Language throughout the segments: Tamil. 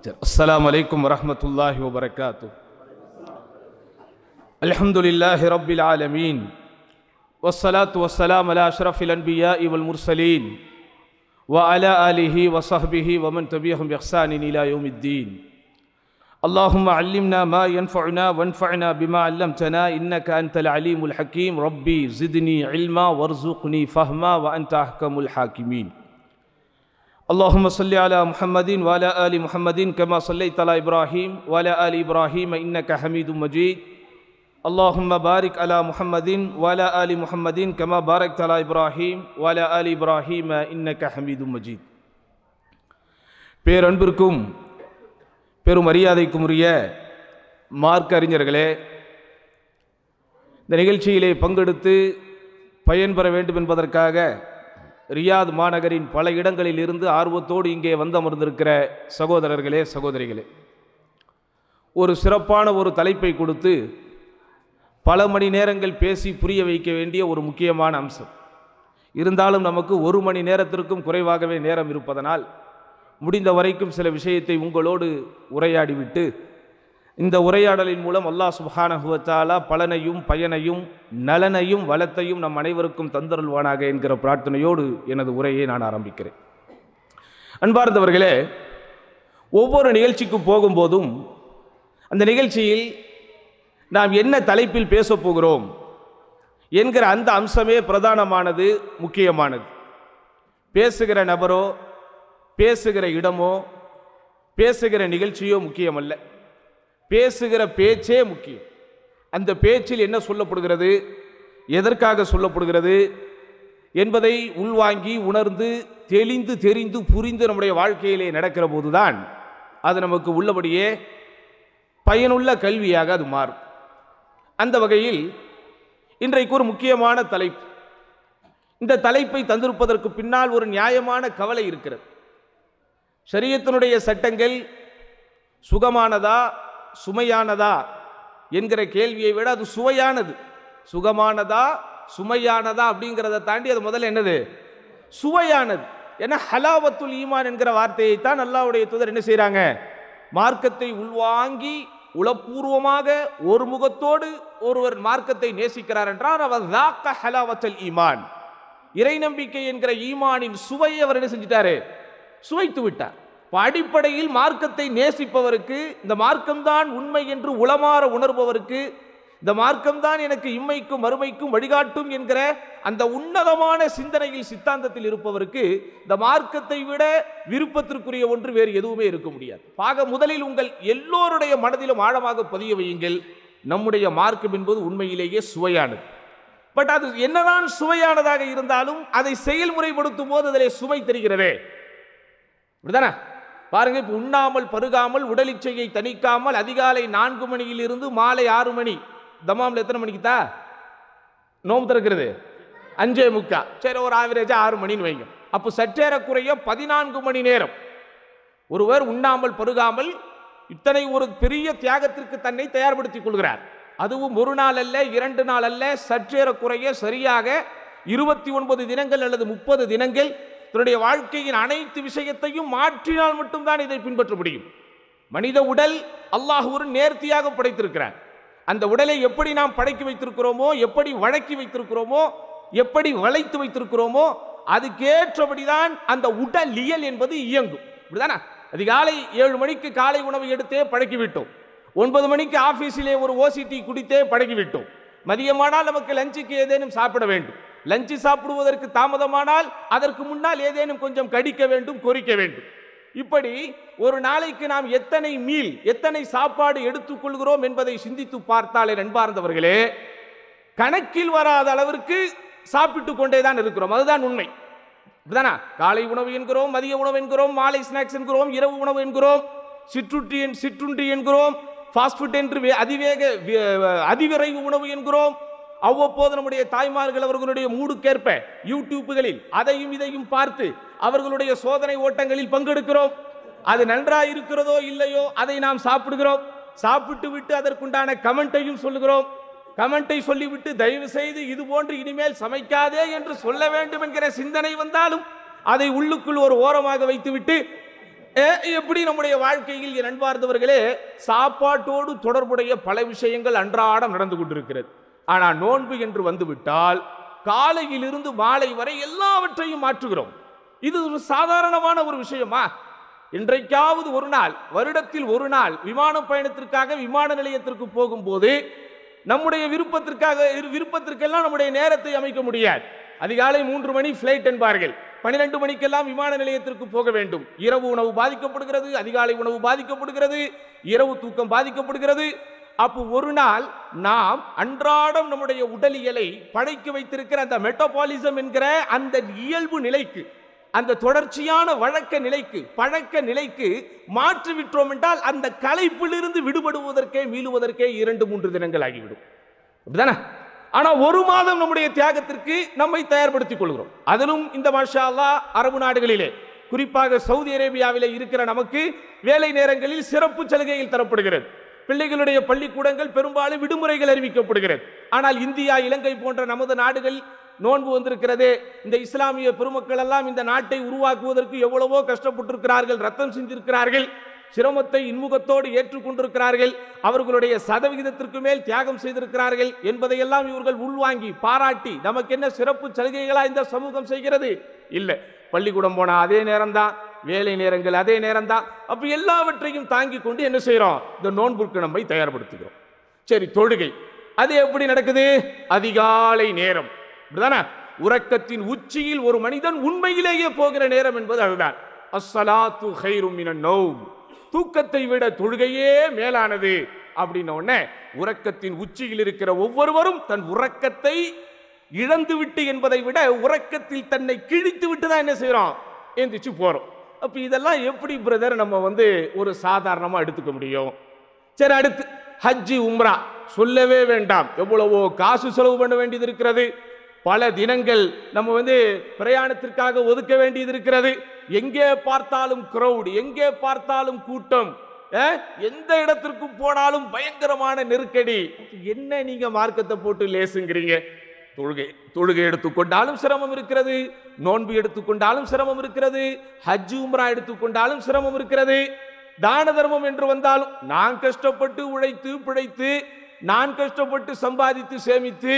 السلام عليكم ورحمة الله وبركاته. الحمد لله رب العالمين والصلاة والسلام على أشرف الأنبياء والمرسلين وعلى آله وصحبه ومن تبعهم بإحسان إلى يوم الدين. اللهم علمنا ما ينفعنا وانفعنا بما علمتنا إنك أنت العليم الحكيم. ربي زدني علما وارزقني فهما وأنت أحكم الحاكمين. اللهم صل على محمد وعلى آل محمد كما صليت على إبراهيم وعلى آل إبراهيم إنك حميد مجيد. اللهم بارك على محمد وعلى آل محمد كما باركت على إبراهيم وعلى آل إبراهيم إنك حميد مجيد. பேரன்பிற்கும் பெரும் மரியாதைக்கும் உரிய மார்க்க அறிஞர்களே, இந்த நிகழ்ச்சியிலே பங்கெடுத்து பயன்பெற வேண்டும் என்பதற்காக ரியாத் மாநகரின் பல இடங்களில் இருந்து ஆர்வத்தோடு இங்கே வந்தமர்ந்திருக்கிற சகோதரர்களே, சகோதரிகளே, ஒரு சிறப்பான ஒரு தலைப்பை கொடுத்து பல மணி நேரங்கள் பேசி புரிய வைக்க வேண்டிய ஒரு முக்கியமான அம்சம். இருந்தாலும் நமக்கு ஒரு மணி நேரத்திற்கும் குறைவாகவே நேரம் இருப்பதனால் முடிந்த வரைக்கும் சில விஷயத்தை உங்களோடு உரையாடிவிட்டு இந்த உரையாடலின் மூலம் அல்லாஹ் சுப்ஹானஹு வ தஆலா பலனையும் பயனையும் நலனையும் வளத்தையும் நம் அனைவருக்கும் தந்தருள்வானாக என்கிற பிரார்த்தனையோடு எனது உரையை நான் ஆரம்பிக்கிறேன். அன்பார்ந்தவர்களே, ஒவ்வொரு நிகழ்ச்சிக்கு போகும்போதும் அந்த நிகழ்ச்சியில் நாம் என்ன தலைப்பில் பேசப் போகிறோம் என்கிற அந்த அம்சமே பிரதானமானது, முக்கியமானது. பேசுகிற நபரோ பேசுகிற இடமோ பேசுகிற நிகழ்ச்சியோ முக்கியமல்ல, பேசுகிற பேச்சே முக்கியம். அந்த பேச்சில் என்ன சொல்லப்படுகிறது, எதற்காக சொல்லப்படுகிறது என்பதை உள்வாங்கி உணர்ந்து தெளிந்து தெரிந்து புரிந்து நம்முடைய வாழ்க்கையிலே நடக்கிற போதுதான் அது நமக்கு உள்ளபடியே பயனுள்ள கல்வியாக அது மாறும். அந்த வகையில் இன்றைக்கு ஒரு முக்கியமான தலைப்பு. இந்த தலைப்பை தந்திருப்பதற்கு பின்னால் ஒரு நியாயமான கவலை இருக்கிறது. ஷரியத்தினுடைய சட்டங்கள் சுகமானதா சுமையானதா என்கிற கேள்வியை விட அது சுவையானது. சுகமானதா சுமையானதா அப்படிங்கிறத தாண்டி அது முதல்ல என்னது, சுவையானது. ஏன்னா ஹலாவத்துல் ஈமான் என்கிற வார்த்தையை தான் அல்லாஹ்வுடைய தூதர் என்ன செய்கிறாங்க, மார்க்கத்தை உள்வாங்கி உளப்பூர்வமாக ஒரு முகத்தோடு ஒருவர் மார்க்கத்தை நேசிக்கிறார் என்றால் அவர் தாக்க ஹலாவத்துல் ஈமான், இறை நம்பிக்கை என்கிற ஈமானின் சுவையை அவர் என்ன செஞ்சிட்டாரு, சுவைத்து விட்டார். அடிப்படையில் மார்க்கத்தை நேசிப்பவருக்கு, இந்த மார்க்கம்தான் உண்மை என்று உளமாற உணர்பவருக்கு, இந்த மார்க்கம்தான் எனக்கு இம்மைக்கும் மறுமைக்கும் வழிகாட்டும் என்கிற அந்த உன்னதமான சிந்தனையில் சித்தாந்தத்தில் இருப்பவருக்கு இந்த மார்க்கத்தை விட விருப்பத்திற்குரிய ஒன்று வேறு எதுவுமே இருக்க முடியாது. ஆக முதலில் உங்கள் எல்லோருடைய மனதிலும் ஆழமாக பதிய வையுங்கள், நம்முடைய மார்க்கம் என்பது உண்மையிலேயே சுவையானது. பட் அது என்னதான் சுவையானதாக இருந்தாலும் அதை செயல்முறைப்படுத்தும் போது அதிலே சுவை தெரிகிறதே, அப்படிதானே? பாருங்க, இப்போ உண்ணாமல் பருகாமல் உடலிச்சையை தணிக்காமல் அதிகாலை 4 மணியில் இருந்து மாலை 6 மணி, தமாமில் எத்தனை மணிக்கு தான் நோம்பு திறக்கிறது, 5:45. சரி, ஒரு ஆவரேஜா 6 மணின்னு வைங்க. அப்போ சற்றேறக்குறைய 14 மணி நேரம் ஒருவர் உண்ணாமல் பருகாமல் இத்தனை ஒரு பெரிய தியாகத்திற்கு தன்னை தயார்படுத்திக் கொள்கிறார். அதுவும் ஒரு நாள் அல்ல, 2 நாள் அல்ல, சற்றேறக்குறைய சரியாக 29 தினங்கள் அல்லது 30 தினங்கள் தன்னுடைய வாழ்க்கையின் அனைத்து விஷயத்தையும் மாற்றினால் மட்டும்தான் இதை பின்பற்ற முடியும். மனித உடல் அல்லாஹ் ஒரு நேர்த்தியாக படைத்திருக்கிறார். அந்த உடலை எப்படி நாம் படைக்கி வைத்திருக்கிறோமோ, எப்படி வழக்கி வைத்திருக்கிறோமோ, எப்படி வளைத்து வைத்திருக்கிறோமோ, அதுக்கேற்றபடிதான் அந்த உடலியல் என்பது இயங்கும். இப்படிதானே? அதிகாலை 7 மணிக்கு காலை உணவு எடுத்தே பழக்கிவிட்டோம், 9 மணிக்கு ஆபீஸிலே ஒரு ஓசிடி குடித்தே பழகிவிட்டோம். மதியமானால் நமக்கு லஞ்சுக்கு ஏதேனும் சாப்பிட வேண்டும், லஞ்சு சாப்பிடுவதற்கு தாமதமானால் அதற்கு முன்னால் ஏதேனும் கொஞ்சம் கடிக்க வேண்டும், கொறிக்க வேண்டும். இப்படி ஒரு நாளைக்கு நாம் எத்தனை மீல், எத்தனை சாப்பாடு எடுத்துக்கொள்கிறோம் என்பதை சிந்தித்து பார்த்தாலே நண்பார்ந்தவர்களே, கணக்கில் வராத அளவிற்கு சாப்பிட்டு கொண்டே தான் இருக்கிறோம். அதுதான் உண்மை. காலை உணவு என்கிறோம், மதிய உணவு என்கிறோம், மாலை ஸ்நாக்ஸ் என்கிறோம், இரவு உணவு என்கிறோம், சிற்றுண்டி என்கிறோம், ஃபாஸ்ட் ஃபுட் என்று அதிவிரைவு உணவு என்கிறோம். அவ்வப்போது நம்முடைய தாய்மார்கள் அவர்களுடைய மூடுக்கேற்ப யூடியூப்புகளில் அதையும் இதையும் பார்த்து அவர்களுடைய சோதனை ஓட்டங்களில் பங்கெடுக்கிறோம். அது நன்றாக இருக்கிறதோ இல்லையோ அதை நாம் சாப்பிடுகிறோம். சாப்பிட்டு விட்டு அதற்குண்டான கமெண்ட்டையும் சொல்லுகிறோம். கமெண்டை சொல்லிவிட்டு தயவு செய்து இது போன்று இனிமேல் சமைக்காதே என்று சொல்ல வேண்டும் என்கிற சிந்தனை வந்தாலும் அதை உள்ளுக்குள் ஒரு ஓரமாக வைத்துவிட்டு எப்படி நம்முடைய வாழ்க்கையில் என் அன்பார்ந்தவர்களே சாப்பாட்டோடு தொடர்புடைய பல விஷயங்கள் அன்றாடம் நடந்து கொண்டிருக்கிறது. ஆனால் நோன்பு என்று வந்துவிட்டால் காலையிலிருந்து மாலை வரை எல்லாவற்றையும் மாற்றுகிறோம். இது ஒரு சாதாரணமான ஒரு விஷயமா? இன்றைக்காவது ஒரு நாள், வருடத்தில் ஒரு நாள் விமான பயணத்திற்காக விமான நிலையத்திற்கு போகும்போது நம்முடைய விருப்பத்திற்கெல்லாம் நம்முடைய நேரத்தை அமைக்க முடியாது. அதிகாலை 3 மணி ஃபிளைட் என்பார்கள், 12 மணிக்கெல்லாம் விமான நிலையத்திற்கு போக வேண்டும். இரவு உணவு பாதிக்கப்படுகிறது, அதிகாலை உணவு பாதிக்கப்படுகிறது, இரவு தூக்கம் பாதிக்கப்படுகிறது. அப்போ ஒரு நாள் நாம் அன்றாடம் நம்முடைய உடலியலை படைக்க வைத்திருக்கிற அந்த மெட்டபாலிசம் என்கிற அந்த இயல்பு நிலைக்கு, அந்த தொடர்ச்சியான பழக்க நிலைக்கு மாற்றிவிட்டோம் என்றால் அந்த களைப்பிலிருந்து விடுபடுவதற்கே மீளுவதற்கே 2-3 தினங்கள் ஆகிவிடும். அப்படிதானே? ஆனா ஒரு மாதம் நம்முடைய தியாகத்திற்கு நம்மை தயார்படுத்திக் கொள்கிறோம். அதிலும் இந்த மாஷா அல்லாஹ் அரபு நாடுகளிலே, குறிப்பாக சவுதி அரேபியாவிலே இருக்கிற நமக்கு வேலை நேரங்களில் சிறப்பு சலுகைகள் தரப்படுகிறது. பிள்ளைகளுடைய பள்ளிக்கூடங்கள் பெரும்பாலும் விடுமுறைகள் அறிவிக்கப்படுகிறது. ஆனால் இந்தியா, இலங்கை போன்ற நமது நாடுகள் நோன்பு வந்திருக்கிறதே. இந்த இஸ்லாமிய பெருமக்கள் எல்லாம் இந்த நாட்டை உருவாக்குவதற்கு எவ்வளவோ கஷ்டப்பட்டிருக்கிறார்கள், ரத்தம் சிந்திருக்கிறார்கள், சிரமத்தை இன்முகத்தோடு ஏற்றுக்கொண்டிருக்கிறார்கள், அவர்களுடைய சதவிகிதத்திற்கு மேல் தியாகம் செய்திருக்கிறார்கள் என்பதையெல்லாம் இவர்கள் உள்வாங்கி பாராட்டி நமக்கு என்ன சிறப்பு சலுகைகளா இந்த சமூகம் செய்கிறது? இல்லை. பள்ளிக்கூடம் போனா அதே நேரம் தான், வேலை நேரங்கள் அதே நேரம் தான். அப்ப எல்லாவற்றையும் தாங்கி கொண்டு என்ன செய்யறோம்? இந்த நோன்புக்கு நம்மை தயார்படுத்துகிறோம். சரி, தொழுகை அது எப்படி நடக்குது? அதிகாலை நேரம், அப்படிதானே? உறக்கத்தின் உச்சியில் ஒரு மனிதன் உண்மையிலேயே போகிற நேரம் என்பது அதுதான். அஸ்ஸலாத்து கைரும் மினன் நௌம், தூக்கத்தை விட தொழுகையே மேலானது அப்படின்ன உடனே உறக்கத்தின் உச்சியில் இருக்கிற ஒவ்வொருவரும் தன் உறக்கத்தை இழந்து விட்டு என்பதை விட உறக்கத்தில் தன்னை கிழித்து விட்டு தான் என்ன செய்யறோம்? எந்திரிச்சு போறோம். அப்ப இதெல்லாம் எப்படி பிரதர் நம்ம ஒரு சாதாரணமா எடுத்துக்க முடியும்? சரி, அடுத்து ஹஜ்ஜி உம்ரா சொல்லவே வேண்டாம். எவ்வளவோ காசு செலவு பண்ண வேண்டியது இருக்கிறது. பல தினங்கள் நம்ம பிரயாணத்திற்காக ஒதுக்க வேண்டியது இருக்கிறது. எங்கே பார்த்தாலும் கிரவுட், எங்கே பார்த்தாலும் கூட்டம், எந்த இடத்திற்கும் போனாலும் பயங்கரமான நெருக்கடி. என்ன நீங்க மார்க்கத்தை போட்டு லேசுங்கிறீங்க? தொழுகை எடுத்துக்கொண்டாலும் சிரமம் இருக்கிறது, நோன்பு எடுத்துக்கொண்டாலும் சிரமம் இருக்கிறது, ஹஜ் உம்ரா எடுத்துக்கொண்டாலும் சிரமம் இருக்கிறது. தான தர்மம் என்று வந்தாலும் நான் கஷ்டப்பட்டு உழைத்து பிழைத்து, நான் கஷ்டப்பட்டு சம்பாதித்து சேமித்து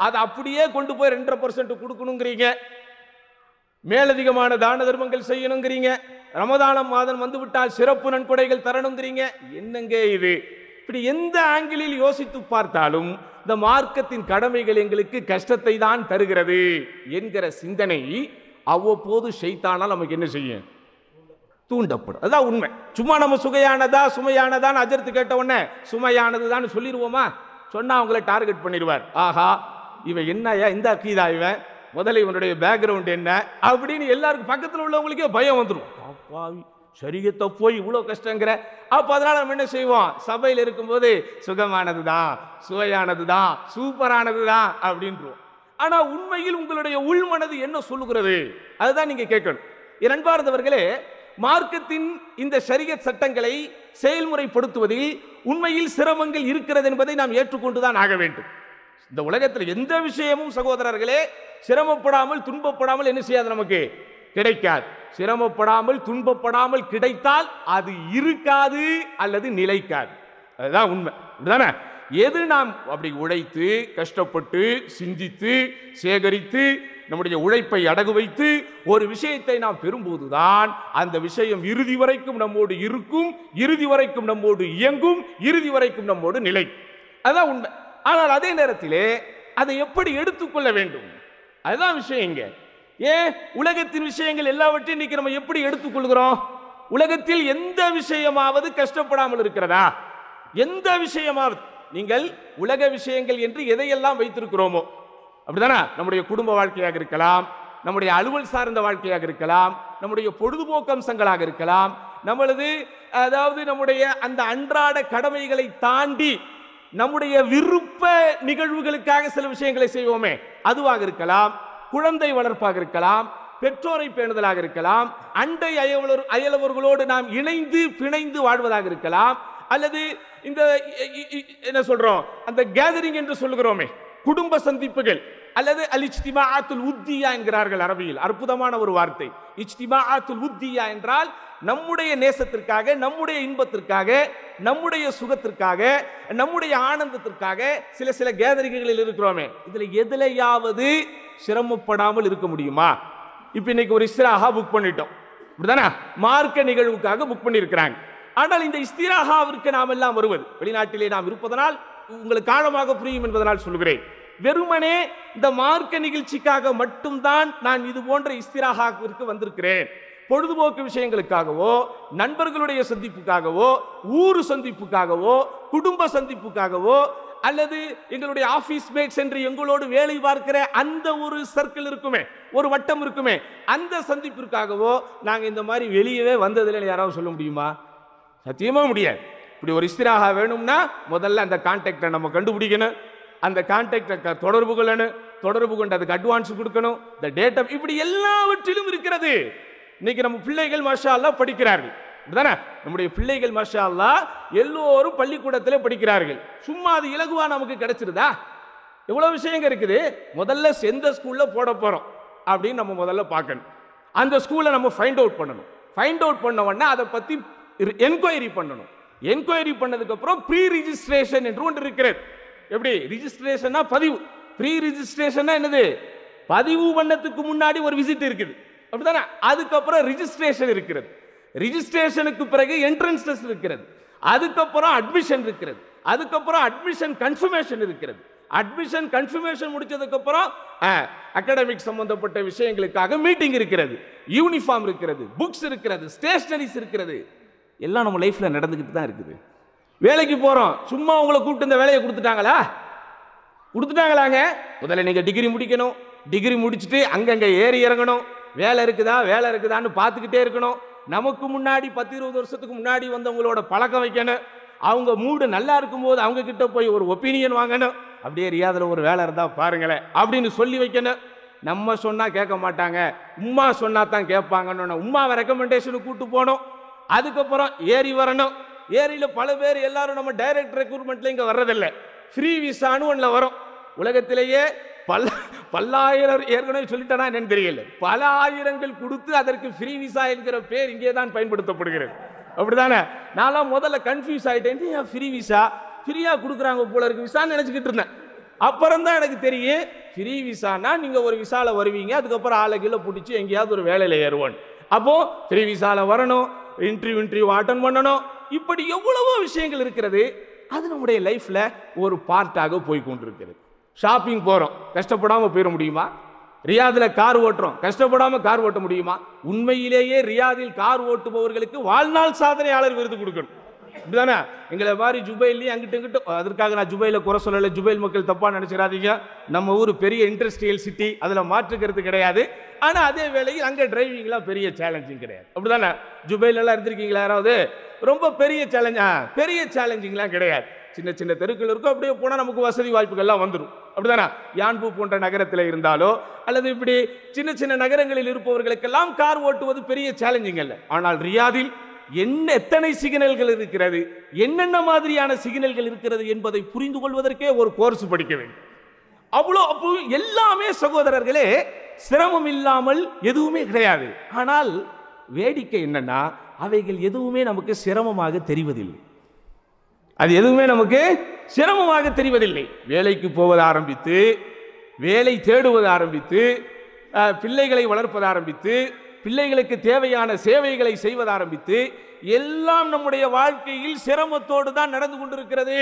அதை அப்படியே கொண்டு போய் 2.5% கொடுக்கணுங்கிறீங்க. மேலதிகமான தான தர்மங்கள் செய்யணுங்கிறீங்க. ரமதான மாதம் வந்து விட்டால் சிறப்பு நன்கொடைகள் தரணுங்கிறீங்க. என்னங்க இது? இப்படி எந்த ஆங்கிளில் யோசித்து பார்த்தாலும் இந்த மார்க்கத்தின் கடமைகள் எங்களுக்கு கஷ்டத்தை தான் தருகிறது என்கிற சிந்தனை அவ்வப்போது ஷைத்தானால் நமக்கு என்ன செய்யும்? தூண்டப்படும். அதுதான் உண்மை. சும்மா நம்ம சுமையானதா அஜர்த்து கேட்ட உடனே சுமையானதுதான் சொல்லிடுவோமா? சொன்னா அவங்களை டார்கெட் பண்ணிடுவார். ஆஹா, இவன் என்னையா இந்த அக்கீதா, இவன் முதல்ல இவனுடைய பேக்ரவுண்ட் என்ன அப்படின்னு எல்லாருக்கும் பக்கத்தில் உள்ளவங்களுக்கே பயம் வந்துடும். அப்பாவி, சரியத்தை போய் இவ்வளோ கஷ்டங்கிற. அப்போ அதனால நம்ம என்ன செய்வோம்? சபையில் இருக்கும்போது சுகமானது தான், சுவையானது தான், சூப்பரானது தான் அப்படின்றோம். ஆனால் உண்மையில் உங்களுடைய உள்மனது என்ன சொல்லுகிறது? அதுதான் நீங்க கேட்கணும். என் அன்பார்ந்தவர்களே, மார்க்கத்தின் இந்த ஷரியத் சட்டங்களை செயல்முறைப்படுத்துவதில் உண்மையில் சிரமங்கள் இருக்கிறது என்பதை நாம் ஏற்றுக்கொண்டுதான் ஆக வேண்டும். இந்த உலகத்தில் எந்த விஷயமும் சகோதரர்களே சிரமப்படாமல் துன்பப்படாமல் என்ன செய்யாது? நமக்கு கிடைக்காது. சிரமப்படாமல் துன்பப்படாமல் கிடைத்தால் அது இருக்காது அல்லது நிலைக்காது. அதுதான் உண்மை. அப்படிதானே? எது நாம் அப்படி உழைத்து கஷ்டப்பட்டு சிந்தித்து சேகரித்து நம்முடைய உழைப்பை அடகு வைத்து ஒரு விஷயத்தை நாம் பெறும்போதுதான் அந்த விஷயம் இறுதி வரைக்கும் நம்மோடு இருக்கும், இறுதி வரைக்கும் நம்மோடு இயங்கும், இறுதி வரைக்கும் நம்மோடு நிலை. அதுதான் உண்மை. ஆனால் அதே நேரத்திலே அதை எப்படி எடுத்துக்கொள்ள வேண்டும்? அதுதான் விஷயம். இங்க ஏன் உலகத்தின் விஷயங்கள் எல்லாவற்றையும் இன்னைக்கு நம்ம எப்படி எடுத்துக்கொள்கிறோம்? உலகத்தில் எந்த விஷயமாவது கஷ்டப்படாமல் இருக்கிறதா? எந்த விஷயமாவது நீங்கள் உலக விஷயங்கள் என்று எதையெல்லாம் வைத்திருக்கிறோமோ, அப்படிதானே? நம்முடைய குடும்ப வாழ்க்கையாக இருக்கலாம், நம்முடைய அலுவல் சார்ந்த வாழ்க்கையாக இருக்கலாம், நம்முடைய பொழுதுபோக்கு அம்சங்களாக இருக்கலாம், நம்முடைய அந்த அன்றாட கடமைகளை தாண்டி நம்முடைய விருப்ப நிகழ்வுகளுக்காக சில விஷயங்களை செய்வோமே, அதுவாக இருக்கலாம், குழந்தை வளர்ப்பாக இருக்கலாம், பெற்றோரை பேணுதலாக இருக்கலாம், அண்டை அயலவர்களோடு நாம் இணைந்து பிணைந்து வாழ்வதாக இருக்கலாம், அல்லது இந்த என்ன சொல்றோம் அந்த கேதரிங் என்று சொல்லுகிறோமே குடும்ப சந்திப்புகள், அல்லது அல் இஜ்திமாஅத்துல் உத்தியா என்கிறார்கள் அரபியில். அற்புதமான ஒரு வார்த்தை. இஜ்திமாஅத்துல் உத்தியா என்றால் நம்முடைய நேசத்திற்காக, நம்முடைய இன்பத்திற்காக, நம்முடைய சுகத்திற்காக, நம்முடைய ஆனந்தத்திற்காக சில கேதரிகளில் இருக்கிறோமே, இதுல எதுலையாவது சிரமப்படாமல் இருக்க முடியுமா? இப்ப இன்னைக்கு ஒரு இஸ்திராஹா புக் பண்ணிட்டோம், அப்படிதானே? மார்க்க நிகழ்வுக்காக புக் பண்ணி இருக்கிறாங்க. ஆனால் இந்த இஸ்திராஹாவிற்கு நாம் எல்லாம் வருவது, வெளிநாட்டிலே நாம் இருப்பதனால் உங்களுக்கு ஆழமாக புரியும் என்பதனால் சொல்கிறேன். வெறுமனே இந்த மார்க்க நிகழ்ச்சிக்காக மட்டும்தான் நான் இது போன்ற இஸ்திராஹாவிற்கு வந்திருக்கிறேன். பொழுதுபோக்கு விஷயங்களுக்காகவோ, நண்பர்களுடைய சந்திப்புக்காகவோ, ஊர் சந்திப்புக்காகவோ, குடும்ப சந்திப்புக்காகவோ, அல்லது எங்களுடைய ஆபீஸ் மேட்ஸ் என்று எங்களோடு வேலை பார்க்கிற அந்த ஒரு சர்க்கிள் இருக்குமே, ஒரு வட்டம் இருக்குமே, அந்த சந்திப்பிற்காகவோ நாங்க இந்த மாதிரி வெளியவே வந்ததில்லை யாராவது சொல்ல முடியுமா? சத்தியமா முடியாது. இப்படி ஒரு இஸ்திராஹா வேணும்னா முதல்ல அந்த கான்டாக்டை நம்ம கண்டுபிடிக்கணும், அந்த கான்டாக்டை தொடர்பு கொள்ளணும், தொடர்பு கொண்டு அதுக்கு அட்வான்ஸ் கொடுக்கணும், இந்த டேட்டா, இப்படி எல்லாவற்றிலும் இருக்கிறது. இன்னைக்கு நம்ம பிள்ளைகள் மாஷா அல்லாஹ் படிக்கிறார்கள், தானே? நம்முடைய பிள்ளைகள் மாஷா அல்லாஹ் எல்லோரும் பள்ளிக்கூடத்தில் படிக்கிறார்கள். சும்மா அது இலகுவா நமக்கு கிடைச்சிருதா? எவ்வளவு விஷயங்கள் இருக்குது. முதல்ல எந்த ஸ்கூல்ல போட போறோம் அப்படின்னு நம்ம முதல்ல பார்க்கணும். அந்த ஸ்கூலை நம்ம ஃபைண்ட் அவுட் பண்ணணும். ஃபைண்ட் அவுட் பண்ண உடனே அதை பத்தி என்கொயரி பண்ணணும். என்கொயரி பண்ணதுக்கு அப்புறம் ப்ரீ ரிஜிஸ்ட்ரேஷன் என்று ஒன்று இருக்கிறது. எப்படி ரிஜிஸ்ட்ரேஷனா? பதிவு. ப்ரீ ரிஜிஸ்ட்ரேஷனா என்னது? பதிவு பண்ணதுக்கு முன்னாடி ஒரு விசிட் இருக்குது, அப்படிதானே? அதுக்கப்புறம் ரிஜிஸ்ட்ரேஷன் இருக்கிறது. ரிஜிஸ்ட்ரேஷனுக்கு பிறகு என்ட்ரன்ஸ் டெஸ்ட் இருக்கிறது. அதுக்கப்புறம் அட்மிஷன் இருக்கிறது. அதுக்கப்புறம் அட்மிஷன் கன்ஃபர்மேஷன் இருக்கிறது. அட்மிஷன் கன்ஃபர்மேஷன் முடிச்சதுக்கு அப்புறம் அகாடமிக் சம்பந்தப்பட்ட விஷயங்களுக்காக மீட்டிங் இருக்கிறது, யூனிஃபார்ம் இருக்கிறது, புக்ஸ் இருக்கிறது, ஸ்டேஷனரிஸ் இருக்கிறது. எல்லாம் நம்ம லைஃப்ல நடந்துகிட்டு தான் இருக்குது. வேலைக்கு போறோம், சும்மா உங்களை கூப்பிட்டு இந்த வேலையை கொடுத்துட்டாங்களா? கொடுத்துட்டாங்களாங்க? முதல்ல நீங்க டிகிரி முடிக்கணும். டிகிரி முடிச்சுட்டு அங்கங்க ஏறி இறங்கணும். வேலை இருக்குதா வேலை இருக்குதான்னு பார்த்துக்கிட்டே இருக்கணும். நமக்கு முன்னாடி 10-20 வருஷத்துக்கு முன்னாடி வந்தவங்களோட பழக்கம் வைக்கணும். அவங்க மூடு நல்லா இருக்கும்போது அவங்க கிட்ட போய் ஒரு ஒப்பீனியன் வாங்கணும். அப்படியே ரியாதில் ஒரு வேலை இருந்தா பாருங்களேன் அப்படின்னு சொல்லி வைக்கணும். நம்ம சொன்னா கேட்க மாட்டாங்க, உம்மா சொன்னா தான் கேட்பாங்கன்னு உம்மாவை ரெக்கமெண்டேஷனுக்கு கூட்டு போனோம். அதுக்கப்புறம் ஏறி வரணும். ஏரியில பல பேர் எல்லாரும் நம்ம டைரக்ட் ரெக்ரூட்மெண்ட்ல இங்க வர்றதில்லை, ஃப்ரீ விசான்னு ஒன்றுல வரும். உலகத்திலேயே பல்லாயிரம், ஏற்கனவே சொல்லிட்டேனா என்னன்னு தெரியல, பல ஆயிரங்கள் கொடுத்து அதற்கு ஃப்ரீ விசா என்கிற பேர் இங்கே தான் பயன்படுத்தப்படுகிறது, அப்படிதானே? நான் முதல்ல கன்ஃபியூஸ் ஆயிட்டேன், ஃப்ரீ விசா ஃப்ரீயா கொடுக்குறாங்க போல இருக்கு விசான்னு நினைச்சுக்கிட்டு இருந்தேன். அப்புறம் தான் எனக்கு தெரியும், ஃப்ரீ விசானா நீங்க ஒரு விசால வருவீங்க, அதுக்கப்புறம் ஆளை கீழே பிடிச்சி எங்கேயாவது ஒரு வேலையில ஏறுவோம். அப்போ ஃப்ரீ விசால வரணும், இன்டர்வியூ அட்டன் பண்ணணும். இப்படி எவ்வளவோ விஷயங்கள் இருக்கிறது. அது நம்முடைய லைஃப்ல ஒரு பார்ட்டாக போய் கொண்டிருக்கிறது. ஷாப்பிங் போறோம், கஷ்டப்படாம போயிட முடியுமா? ரியாதில் கார் ஓட்டுறோம், கஷ்டப்படாம கார் ஓட்ட முடியுமா? உண்மையிலேயே ரியாதில் கார் ஓட்டுபவர்களுக்கு வாழ்நாள் சாதனையாளர் விருது கொடுக்கணும், இப்படிதானே? எங்களை மாதிரி ஜுபைலையும் அங்கிட்டு இங்கிட்டு, அதற்காக நான் ஜுபைல குறை சொல்லலை, ஜுபைல் மக்கள் தப்பா நினைச்சிடாதீங்க. நம்ம ஊர் பெரிய இண்டஸ்ட்ரியல் சிட்டி, அதுல மாற்றுக்கிறது கிடையாது. ஆனா அதே வேளையில் அங்க டிரைவிங்லாம் பெரிய சேலஞ்சிங் கிடையாது, அப்படிதானே? ஜுபைல எல்லாம் இருந்திருக்கீங்களா யாராவது? ரொம்ப பெரிய சேலஞ்சிங்லாம் கிடையாது. சின்ன சின்ன தெருக்கள் இருக்கும், அப்படியே போனா நமக்கு வசதி வாய்ப்புகள்லாம் வந்துடும், அப்படிதானே? யான்பு போன்ற நகரத்தில் இருந்தாலோ அல்லது இப்படி சின்ன சின்ன நகரங்களில் இருப்பவர்களுக்கெல்லாம் கார் ஓட்டுவது பெரிய சேலஞ்சிங் அல்ல. ஆனால் ரியாதில் எத்தனை சிக்னல்கள் இருக்கிறது, என்னென்ன மாதிரியான சிக்னல்கள் இருக்கிறது என்பதை புரிந்து கொள்வதற்கே ஒரு கோர்ஸ் படிக்க வேண்டும். அப்போ எல்லாமே சகோதரர்களே சிரமம் இல்லாமல் எதுவுமே கிடையாது. ஆனால் வேடிக்கை என்னன்னா, அவைகள் எதுவுமே நமக்கு சிரமமாக தெரிவதில்லை. அது எதுவுமே நமக்கு சிரமமாக தெரிவதில்லை. வேலைக்கு போவது ஆரம்பித்து, வேலை தேடுவது ஆரம்பித்து, பிள்ளைகளை வளர்ப்பது ஆரம்பித்து, பிள்ளைகளுக்கு தேவையான சேவைகளை செய்வது ஆரம்பித்து, எல்லாம் நம்முடைய வாழ்க்கையில் சிரமத்தோடு தான் நடந்து கொண்டிருக்கிறது.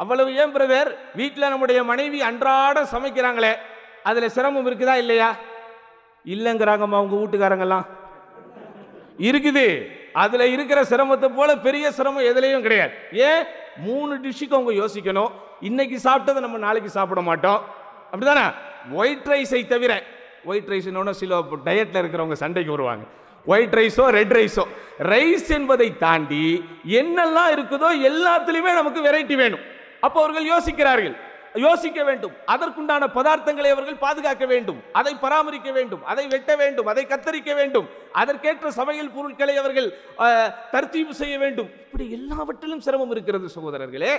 அவ்வளவு ஏன் பிரதர், வீட்டில் நம்முடைய மனைவி அன்றாட சமைக்கிறாங்களே, அதுல சிரமம் இருக்குதா இல்லையா? இல்லைங்கிறாங்கம்மா உங்க வீட்டுக்காரங்கெல்லாம். இருக்குது. அதுல இருக்கிற சிரமத்தை போல பெரிய சிரமம் எதுலையும் கிடையாது. ஏன்? 3 டிஷ்ஷுக்கு அவங்க யோசிக்கணும். இன்னைக்கு சாப்பிட்டதை நம்ம நாளைக்கு சாப்பிட மாட்டோம், அப்படிதானே? ஒயிட் ரைஸை தவிர, ஒயிட் ரைஸ் சில டயட்ல இருக்கிறவங்க சண்டைக்கு வருவாங்க. ஒயிட் ரைஸோ ரெட் ரைஸோ, ரைஸ் என்பதை தாண்டி என்னெல்லாம் இருக்குதோ எல்லாத்துலயுமே நமக்கு வெரைட்டி வேணும். அப்போ அவர்கள் யோசிக்கிறார்கள், யோசிக்க வேண்டும். அதற்குண்டான பதார்த்தங்களை அவர்கள் பாதுகாக்க வேண்டும், அதை பராமரிக்க வேண்டும், அதை வெட்ட வேண்டும், அதை கத்தரிக்க வேண்டும், அதற்கேற்ற சமையல் பொருட்களை அவர்கள் தர்த்தீபு செய்ய வேண்டும். இப்படி எல்லாவற்றிலும் சிரமம் இருக்கிறது சகோதரர்களே.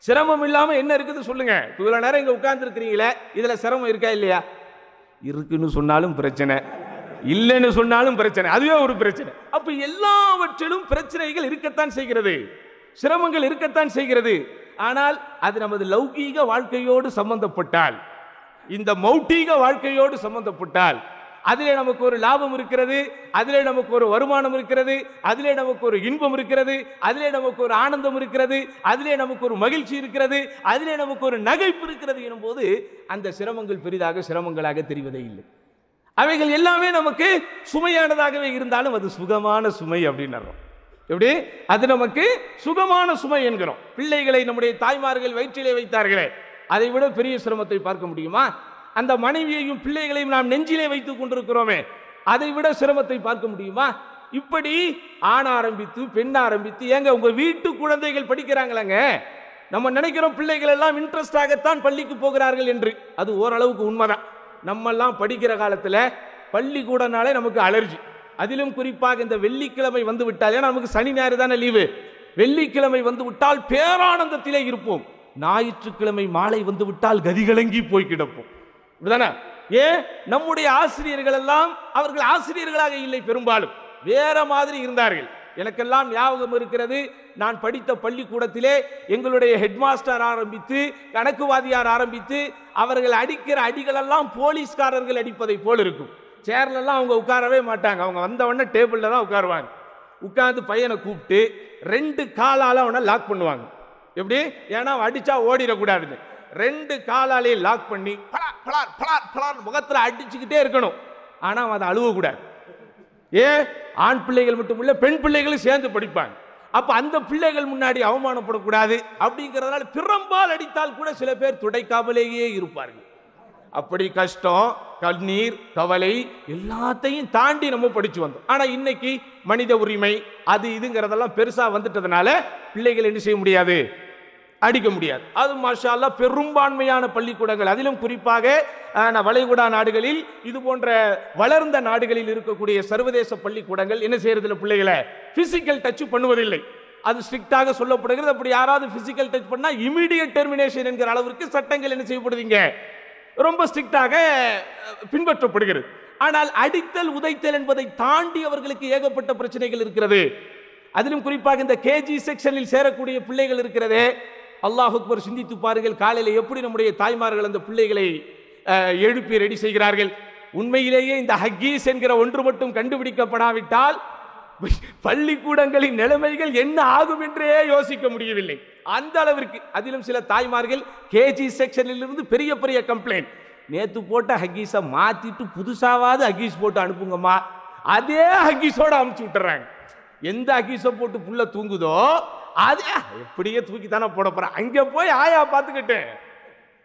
சிரமம் இல்லாம என்ன இருக்குது சொல்லுங்க. இவ்வளவு நேரம் இங்க உட்கார்ந்து இருக்கிறீங்களே, இதுல சிரமம் இருக்கா இல்லையா? இருக்குன்னு சொன்னாலும் பிரச்சனை, இல்லைன்னு சொன்னாலும் பிரச்சனை, அதுவே ஒரு பிரச்சனை. அப்ப எல்லாவற்றிலும் பிரச்சனைகள் இருக்கத்தான் செய்கிறது, சிரமங்கள் இருக்கத்தான் செய்கிறது. ஆனால் அது நமது லௌகீக வாழ்க்கையோடு சம்பந்தப்பட்டால், இந்த மௌட்டீக வாழ்க்கையோடு சம்பந்தப்பட்டால், அதிலே நமக்கு ஒரு லாபம் இருக்கிறது, அதிலே நமக்கு ஒரு வருமானம் இருக்கிறது, அதிலே நமக்கு ஒரு இன்பம் இருக்கிறது, அதிலே நமக்கு ஒரு ஆனந்தம் இருக்கிறது, அதிலே நமக்கு ஒரு மகிழ்ச்சி இருக்கிறது, அதிலே நமக்கு ஒரு நகைப்பு இருக்கிறது எனும்போது அந்த சிரமங்கள் பெரிதாக சிரமங்களாக தெரிவதே இல்லை. அவைகள் எல்லாமே நமக்கு சுமையானதாகவே இருந்தாலும் அது சுகமான சுமை அப்படின்னு. எப்படி அது நமக்கு சுகமான சுமை என்கிறோம். பிள்ளைகளை நம்முடைய தாய்மார்கள் வயிற்றிலே வைத்தார்களே, அதை விட பெரிய சிரமத்தை பார்க்க முடியுமா? அந்த மனைவியையும் பிள்ளைகளையும் நாம் நெஞ்சிலே வைத்துக் கொண்டிருக்கிறோமே, அதை விட சிரமத்தை பார்க்க முடியுமா? இப்படி ஆண் ஆரம்பித்து பெண் ஆரம்பித்து, ஏங்க உங்க வீட்டு குழந்தைகள் படிக்கிறாங்களங்க, நம்ம நினைக்கிறோம் பிள்ளைகள் எல்லாம் இன்ட்ரெஸ்டாகத்தான் பள்ளிக்கு போகிறார்கள் என்று. அது ஓரளவுக்கு உண்மைதான். நம்மெல்லாம் படிக்கிற காலத்துல பள்ளிக்கூடனாலே நமக்கு அலர்ஜி. அதிலும் குறிப்பாக இந்த வெள்ளிக்கிழமை வந்து விட்டால், ஏன்னா நமக்கு சனி ஞாயிறு தானே லீவு, வெள்ளிக்கிழமை வந்து விட்டால் பேரானந்தத்திலே இருப்போம். ஞாயிற்றுக்கிழமை மாலை வந்து விட்டால் கதிகலங்கி போய் கிடப்போம். ஏன்? நம்முடைய ஆசிரியர்கள் எல்லாம் அவர்கள் ஆசிரியர்களாக இல்லை, பெரும்பாலும் வேற மாதிரி இருந்தார்கள். எனக்கெல்லாம் ஞாபகம் இருக்கிறது, நான் படித்த பள்ளிக்கூடத்திலே எங்களுடைய ஹெட்மாஸ்டர் ஆரம்பித்து கணக்குவாதியார் ஆரம்பித்து அவர்கள் அடிக்கிற அடிகளெல்லாம் போலீஸ்காரர்கள் அடிப்பதை போல் இருக்கும். சேர்லாம் அவங்க உட்காரவே மாட்டாங்க, அவங்க வந்த உடனே டேபிள்ல தான் உட்காருவாங்க. உட்கார்ந்து பையனை கூப்பிட்டு 2 காலால அவனை லாக் பண்ணுவாங்க. எப்படி? ஏன்னா அடிச்சா ஓடிடக்கூடாதுன்னு 2 காலாலே லாக் பண்ணி முகத்துல அடிச்சுக்கிட்டே இருக்கணும். ஆனா அதை அழுவக்கூடாது. ஏன்? ஆண் பிள்ளைகள் மட்டும் இல்ல, பெண் பிள்ளைகளும் சேர்ந்து படிப்பாங்க. அப்ப அந்த பிள்ளைகள் முன்னாடி அவமானப்படக்கூடாது அப்படிங்கிறதுனால பிறம்பால் அடித்தால் கூட சில பேர் துடைக்காமலேயே இருப்பார்கள். அப்படி கஷ்டம், கண்ணீர், கவலை எல்லாத்தையும் தாண்டி நம்ம படிச்சு வந்தோம். ஆனா இன்னைக்கு மனித உரிமை அது இதுங்கிறதெல்லாம் பெருசா வந்துட்டதுனால பிள்ளைகள் என்ன செய்ய முடியாது, அடிக்க முடியாது. அது மாஷா அல்லாஹ் பெரும்பான்மையான பள்ளிக்கூடங்கள், அதிலும் குறிப்பாக வளைகுடா நாடுகளில், இது போன்ற வளர்ந்த நாடுகளில் இருக்கக்கூடிய சர்வதேச பள்ளிக்கூடங்கள் என்ன செய்யறதில்லை, பிள்ளைகளை பிசிக்கல் டச் பண்ணுவதில்லை. அது ஸ்ட்ரிக்டாக சொல்லப்படுகிறது. அப்படி யாராவது பிசிக்கல் டச் பண்ணா இமிடியேட் டெர்மினேஷன் என்கிற அளவிற்கு சட்டங்கள் என்ன செய்யப்படுதுங்க, ரொம்ப ஸ்ட்ரிக்டாக பின்பற்றப்படுகிறது. ஆனால் அடித்தல் உதைத்தல் என்பதை தாண்டி அவர்களுக்கு ஏகப்பட்ட பிரச்சனைகள் இருக்கிறது. அதிலும் குறிப்பாக இந்த கேஜி செக்ஷனில் சேரக்கூடிய பிள்ளைகள் இருக்கிறதே, அல்லாஹ் அக்பர், சிந்தித்து பாருங்கள். காலையில் எப்படி நம்முடைய தாய்மார்கள் அந்த பிள்ளைகளை எழுப்பி ரெடி செய்கிறார்கள். உண்மையிலேயே இந்த ஹக்கீஸ் என்கிற ஒன்று மட்டும் கண்டுபிடிக்கப்படாவிட்டால் பள்ளிக்கூடங்களின் நிலைமைகள் என்ன ஆகும் என்றே யோசிக்க முடியவில்லை, அந்த அளவிற்கு. அதிலும் சில தாய்மார்கள் கேஜி செக்ஷனில் இருந்து பெரிய பெரிய கம்ப்ளைண்ட், நேத்து போட்ட ஹக்கீஸை மாத்திட்டு புதுசாவது ஹக்கீஸ் போட்டு அனுப்புங்கம்மா, அதே ஹக்கீஸோட அனுப்பிச்சு விட்டுறாங்க. எந்த ஹக்கீஸை போட்டு புள்ள தூங்குதோ அதே எப்படியே தூக்கி தானே போட போறேன், அங்க போய் ஆயா பார்த்துக்கிட்டேன்,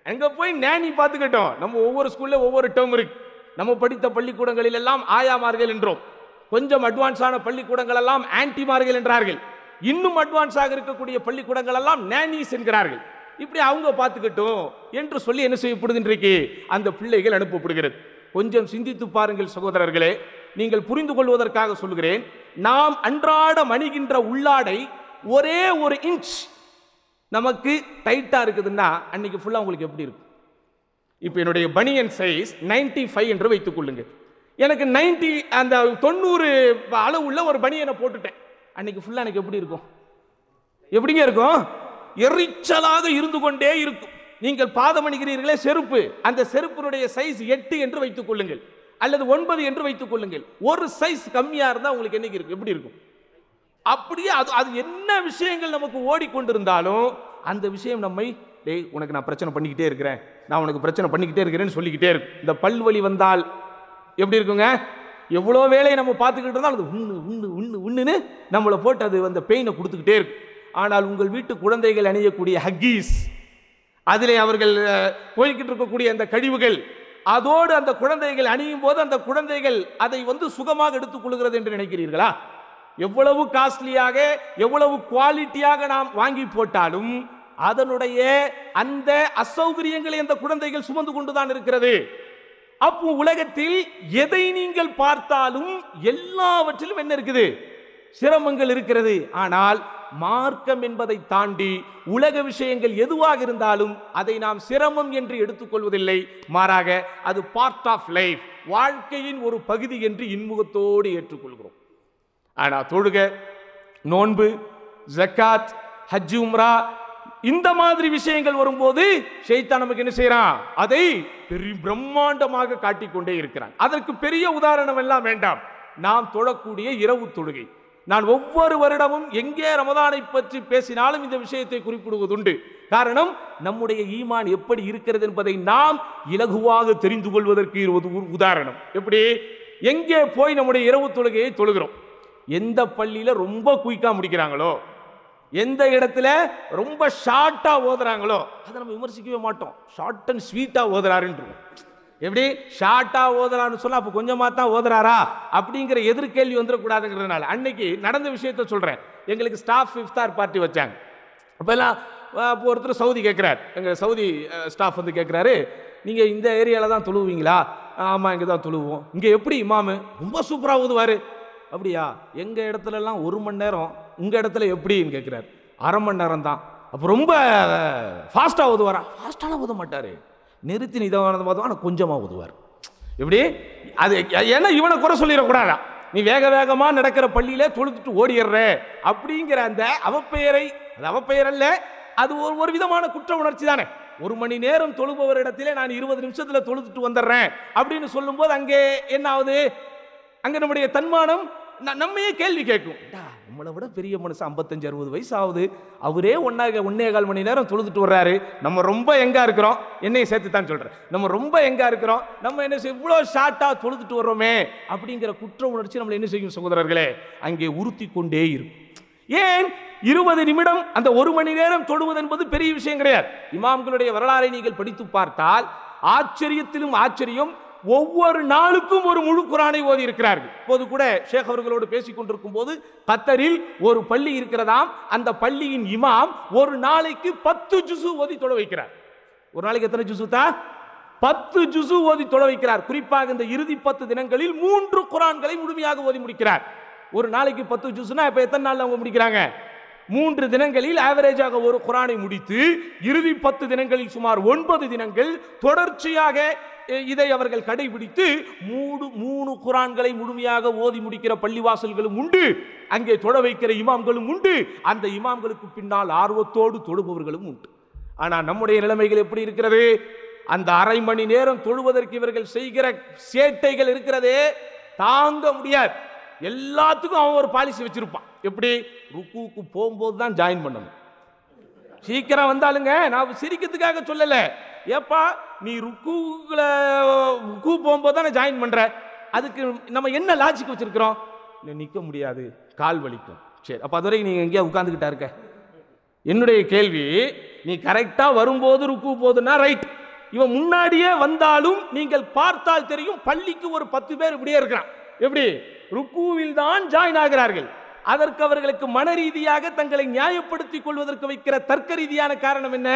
அங்க போய் நேனி பார்த்துக்கிட்டோம். நம்ம ஒவ்வொரு ஸ்கூல்ல ஒவ்வொரு டேர்ம் இருக்கு. நம்ம படித்த பள்ளிக்கூடங்களில் எல்லாம் ஆயாமார்கள் என்றோம், கொஞ்சம் அட்வான்ஸான பள்ளிக்கூடங்கள் எல்லாம் ஆன்டிமார்கள் என்றார்கள், இன்னும் அட்வான்ஸாக இருக்கக்கூடிய பள்ளிக்கூடங்கள் எல்லாம் நேனிஸ் என்கிறார்கள். இப்படி அவங்க பார்த்துக்கிட்டோம் என்று சொல்லி என்ன செய்யப்படுது, இன்றைக்கு அந்த பிள்ளைகள் அனுப்பப்படுகிறது. கொஞ்சம் சிந்தித்து பாருங்கள் சகோதரர்களே, நீங்கள் புரிந்து கொள்வதற்காக சொல்கிறேன். நாம் அன்றாட அணிகின்ற உள்ளாடை ஒரே ஒரு இன்ச் நமக்கு டைட்டா இருக்குதுன்னா அன்னைக்கு ஃபுல்லா உங்களுக்கு எப்படி இருக்கும்? இப்போ என்னுடைய பனியன் சைஸ் 95 என்று வைத்துக் கொள்ளுங்கள். எனக்கு 90 அந்த 90 அளவுள்ள ஒரு பனியனை போட்டுட்டேன், அன்னைக்கு ஃபுல்லா எனக்கு எப்படி இருக்கும்? எப்படிங்க இருக்கும்? எரிச்சலாக இருந்து கொண்டே இருக்கும். நீங்கள் பாதம் அணிகிறீர்களே செருப்பு, அந்த செருப்பினுடைய சைஸ் 8 என்று வைத்துக் கொள்ளுங்கள், அல்லது 9 என்று வைத்துக் கொள்ளுங்கள். ஒரு சைஸ் கம்மியா இருந்தா உங்களுக்கு என்னைக்கு இருக்கும், எப்படி இருக்கும்? அப்படியே அது என்ன விஷயங்கள் நமக்கு ஓடிக்கொண்டிருந்தாலும் அந்த விஷயம் நம்மை, டேய் உனக்கு நான் பிரச்சனை பண்ணிக்கிட்டே இருக்கிறேன், நான் உனக்கு பிரச்சனை பண்ணிக்கிட்டே இருக்கிறேன்னு சொல்லிக்கிட்டே இருக்கும். இந்த பல்வலி வந்தால் எப்படி இருக்குங்க? எவ்வளோ வேலையை நம்ம பார்த்துக்கிட்டு இருந்தாலும் அது உண்ணுன்னு நம்மளை போட்டு அது அந்த பெயினை கொடுத்துக்கிட்டே இருக்கும். ஆனால் உங்கள் வீட்டு குழந்தைகள் அணியக்கூடிய ஹக்கீஸ், அதிலே அவர்கள் போய்கிட்டு இருக்கக்கூடிய அந்த கழிவுகள், அதோடு அந்த குழந்தைகள் அணியும் போது அந்த குழந்தைகள் அதை சுகமாக எடுத்துக் கொள்கிறது என்று நினைக்கிறீர்களா? எவ்வளவு காஸ்ட்லியாக, எவ்வளவு குவாலிட்டியாக நாம் வாங்கி போட்டாலும் அதனுடைய அந்த அசௌகரியங்களை அந்த குழந்தைகள் சுமந்து கொண்டுதான் இருக்கிறது. அப்போ உலகத்தில் எதை நீங்கள் பார்த்தாலும் எல்லாவற்றிலும் என்ன இருக்குது? சிரமங்கள் இருக்கிறது. ஆனால் மார்க்கம் என்பதை தாண்டி உலக விஷயங்கள் எதுவாக இருந்தாலும் அதை நாம் சிரமம் என்று எடுத்துக்கொள்வதில்லை. மாறாக அது பார்ட் ஆஃப் லைஃப், வாழ்க்கையின் ஒரு பகுதி என்று இன்முகத்தோடு ஏற்றுக்கொள்கிறோம். ஆனா தொழுக, நோன்பு, ஜக்காத், ஹஜ், உம்ரா இந்த மாதிரி விஷயங்கள் வரும்போது ஷைத்தான் நமக்கு என்ன செய்யறான்? அதை பெரிய பிரம்மாண்டமாக காட்டிக்கொண்டே இருக்கிறான். அதற்கு பெரிய உதாரணம் எல்லாம் வேண்டாம். நாம் தொழக்கூடிய இரவு தொழுகை, நான் ஒவ்வொரு வருடமும் எங்கே ரமதானை பற்றி பேசினாலும் இந்த விஷயத்தை குறிப்பிடுவதுண்டு. காரணம், நம்முடைய ஈமான் எப்படி இருக்கிறது என்பதை நாம் இலகுவாக தெரிந்து கொள்வதற்கு உதாரணம். எப்படி? எங்கே போய் நம்முடைய இரவு தொழுகையை தொழுகிறோம்? எந்த பள்ளியில ரொம்ப குயிக்கா முடிக்கிறாங்களோ, எந்த இடத்துல ரொம்ப ஷார்ட்டா ஓதுறாங்களோ அதை நம்ம விமர்சிக்கவே மாட்டோம். ஷார்ட் அண்ட் ஸ்வீட்டா ஓதுறாருன்றோம். எப்படி ஷார்ட்டா ஓதுறான்னு சொல்ல அப்போ கொஞ்சமா தான் ஓதுறாரா அப்படிங்கிற எதிர்கேள்வி வந்துடக்கூடாதுங்கிறதுனால அன்னைக்கு நடந்த விஷயத்த சொல்றேன். எங்களுக்கு ஸ்டாஃப் இஃப்தார் பார்ட்டி வச்சாங்க. அப்பெல்லாம் ஒருத்தர் சவுதி கேட்குறாரு, எங்கள் சவுதி ஸ்டாஃப் வந்து கேட்குறாரு, நீங்கள் இந்த ஏரியாவில் தான் தொழுவீங்களா? ஆமாம், இங்கே தான் தொழுவோம். இங்கே எப்படி இமாமு? ரொம்ப சூப்பராக ஓதுவார். அப்படியா? எங்கள் இடத்துலலாம் 1 மணி நேரம், உங்கள் இடத்துல எப்படின்னு கேட்குறாரு. 1/2 மணி நேரம் தான். அப்போ ரொம்ப ஃபாஸ்ட்டாக ஓதுவாரா? ஃபாஸ்ட்டாலாம் ஓத மாட்டார், நிறுத்தி நிதானமாக ஓதுவார், ஆனால் கொஞ்சமாக ஓதுவார். எப்படி? அது ஏன்னா இவனை குறை சொல்லிடக்கூடாதா, நீ வேக வேகமாக நடக்கிற பள்ளியில தொழுதுட்டு ஓடிடுற அப்படிங்கிற அந்த அவப்பெயரை, அது அவப்பெயர் அல்ல, அது ஒரு விதமான குற்ற உணர்ச்சி தானே. 1 மணி நேரம் தொழுபவரிடத்திலே நான் 20 நிமிஷத்தில் தொழுதுட்டு வந்துடுறேன் அப்படின்னு சொல்லும்போது அங்கே என்ன ஆகுது? அங்கே நம்முடைய தன்மானம் நம்மையே கேள்வி கேட்கும். நம்மளை விட பெரிய மனுஷன் 55-60 வயசு ஆகுது, அவரே 1.25 மணி நேரம் தொழுதுட்டு வர்றாரு, நம்ம ரொம்ப எங்கா இருக்கிறோம், என்னையை சேர்த்து தான் சொல்றேன், நம்ம ரொம்ப எங்கா இருக்கிறோம், நம்ம என்ன இவ்வளோ ஷார்ட்டா தொழுதுட்டு வர்றோமே அப்படிங்கிற குற்ற உணர்ச்சி நம்மளை என்ன செய்யும் சகோதரர்களே? அங்கே உறுத்தி கொண்டே இருக்கும். ஏன் 20 நிமிடம் அந்த 1 மணி நேரம் தொழுவது என்பது பெரிய விஷயம் கிடையாது. இமாம்களுடைய வரலாறை நீங்கள் படித்து பார்த்தால் ஆச்சரியத்திலும் ஆச்சரியம், ஒவ்வொரு நாளுக்கும் ஒரு முழு குரானை ஓதி இருக்கிறார்கள். இப்போது கூட ஷேக் அவர்களோடு பேசிக் கொண்டிருக்கும் போது கத்தரில் ஒரு பள்ளி இருக்கிறதாம். அந்த பள்ளியின் இமாம் ஒரு நாளைக்கு 10 ஜுசு ஓதி தொழ வைக்கிறார். ஒரு நாளைக்கு எத்தனை ஜுசு தான்? 10 ஜுசு ஓதி தொழ வைக்கிறார். குறிப்பாக இந்த இறுதி 10 தினங்களில் 3 குரான்களை முழுமையாக ஓதி முடிக்கிறார். ஒரு நாளைக்கு 10 ஜுசுனா இப்ப எத்தனை நாள் அவங்க முடிக்கிறாங்க? 3 தினங்களில் ஆவரேஜாக ஒரு குரானை முடித்து இறுதி 10 தினங்களில் சுமார் 9 தினங்கள் தொடர்ச்சியாக இதை அவர்கள் கடைபிடித்து 3 குரான்களை முழுமையாக ஓதி முடிக்கிற பள்ளிவாசல்களும் உண்டு. அங்கே தொழ வைக்கிற இமாம்களும் உண்டு. அந்த இமாம்களுக்கு பின்னால் ஆர்வத்தோடு தொழுபவர்களும் உண்டு. ஆனால் நம்முடைய நிலைமைகள் எப்படி இருக்கிறது? அந்த 1/2 மணி நேரம் தொழுவதற்கு இவர்கள் செய்கிற சேட்டைகள் இருக்கிறதே தாங்க முடியாது. எல்லாத்துக்கும் அவன் ஒரு பாலிசி வச்சிருப்பான். எப்படி? ருக்குவுக்கு போகும்போது தான் ஜாயின் பண்ணணும். சீக்கிரம் வந்தாலுங்க, நான் சிரிக்கிறதுக்காக சொல்லல. ஏப்பா நீ ருக்கு போகும்போது தானே ஜாயின் பண்ற, அதுக்கு நம்ம என்ன லாஜிக் வச்சிருக்கிறோம்? நிற்க முடியாது, கால் வலிக்கும். சரி, அப்ப அதுவரை நீங்க எங்கேயா உட்கார்ந்துக்கிட்டா இருக்க? என்னுடைய கேள்வி, நீ கரெக்டா வரும்போது ருக்கு போகுதுன்னா ரைட். இவன் முன்னாடியே வந்தாலும் நீங்கள் பார்த்தால் தெரியும், பள்ளிக்கு ஒரு 10 பேர் இப்படியே இருக்கிறான். எப்படி? ருக்குவில் தான் ஜாயின் ஆகிறார்கள். அதற்கு அவர்களுக்கு மன ரீதியாக தங்களை நியாயப்படுத்திக் கொள்வதற்கு வைக்கிற தர்க்க ரீதியான காரணம் என்ன?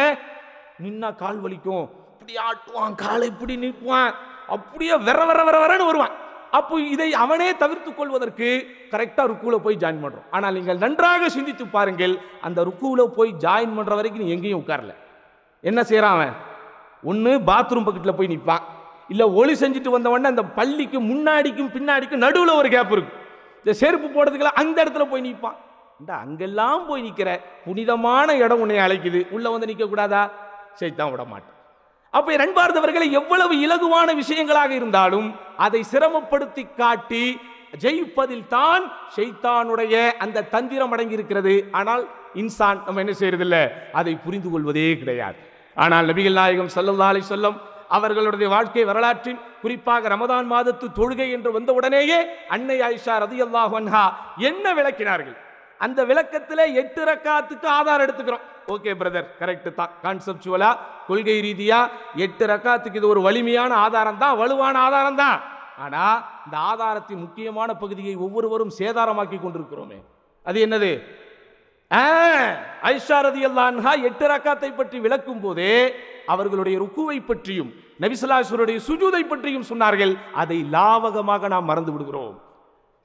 நின்னா கால் வலிக்கும், இப்படி ஆட்டுவான், காலை இப்படி நிற்பான், அப்படியே வர வர வர வரன்னு வருவான். அப்போ இதை அவனே தவிர்த்துக் கொள்வதற்கு கரெக்டா ருக்குல போய் ஜாயின் பண்றோம். ஆனால் நீங்கள் நன்றாக சிந்தித்து பாருங்கள், அந்த ருக்குல போய் ஜாயின் பண்ற வரைக்கும் நீ எங்கேயும் உட்காரல. என்ன செய்யறான் அவன்? ஒன்னு பாத்ரூம் பக்கத்துல போய் நிற்பான், இல்ல ஒளி செஞ்சுட்டு வந்தவொடனே அந்த பள்ளிக்கு முன்னாடிக்கும் பின்னாடிக்கும் நடுவில் ஒரு கேப் இருக்கு, இந்த செருப்பு போடுறதுக்கெல்லாம் அந்த இடத்துல போய் நிற்பான். அங்கெல்லாம் போய் நிற்கிற புனிதமான இடம் உன்னை அழைக்குது, உள்ள வந்து நிற்க கூடாதா? சைத்தான் விட மாட்டான். அப்ப அன்பார்ந்தவர்களை, எவ்வளவு இலகுவான விஷயங்களாக இருந்தாலும் அதை சிரமப்படுத்தி காட்டி ஜெயிப்பதில் தான் ஷைத்தானுடைய அந்த தந்திரம் அடங்கி இருக்கிறது. ஆனால் இன்சான் நம்ம என்ன செய்யறதில்ல, அதை புரிந்து கொள்வதே கிடையாது. ஆனால் நபிகள் நாயகம் ஸல்லல்லாஹு அலைஹி வஸல்லம் அவர்களுடைய வாழ்க்கை வரலாற்றின் குறிப்பாக ரமதான் மாதத்து தொழுகை என்று வந்த உடனேயே அன்னை ஆயிஷா ரலியல்லாஹு அன்ஹா என்ன விளக்கினார்கள்? அந்த விளக்கத்தில் 8 ரக்காத்துக்கு ஆதாரம் எடுத்துக்கிறோம். ஓகே பிரதர், கரெக்ட் தான். கான்செப்சுவலா, கொள்கை ரீதியா 8 ரக்காத்துக்கு இது ஒரு வலிமையான ஆதாரம் தான், வலுவான ஆதாரம் தான். ஆனா இந்த ஆதாரத்தின் முக்கியமான பகுதியை ஒவ்வொருவரும் சேதாரமாக்கி கொண்டிருக்கிறோமே, அது என்னது? ஆயிஷா ரலியல்லாஹு அன்ஹா 8 ரக்காத்தை பற்றி விளக்கும் போதே அவர்களுடைய ருக்குவை பற்றியும் நபி ஸல்லல்லாஹு அலைஹி வஸல்லம் சுஜூதை பற்றியும் சொன்னார்கள். அதை லாவகமாக நாம் மறந்து விடுகிறோம்,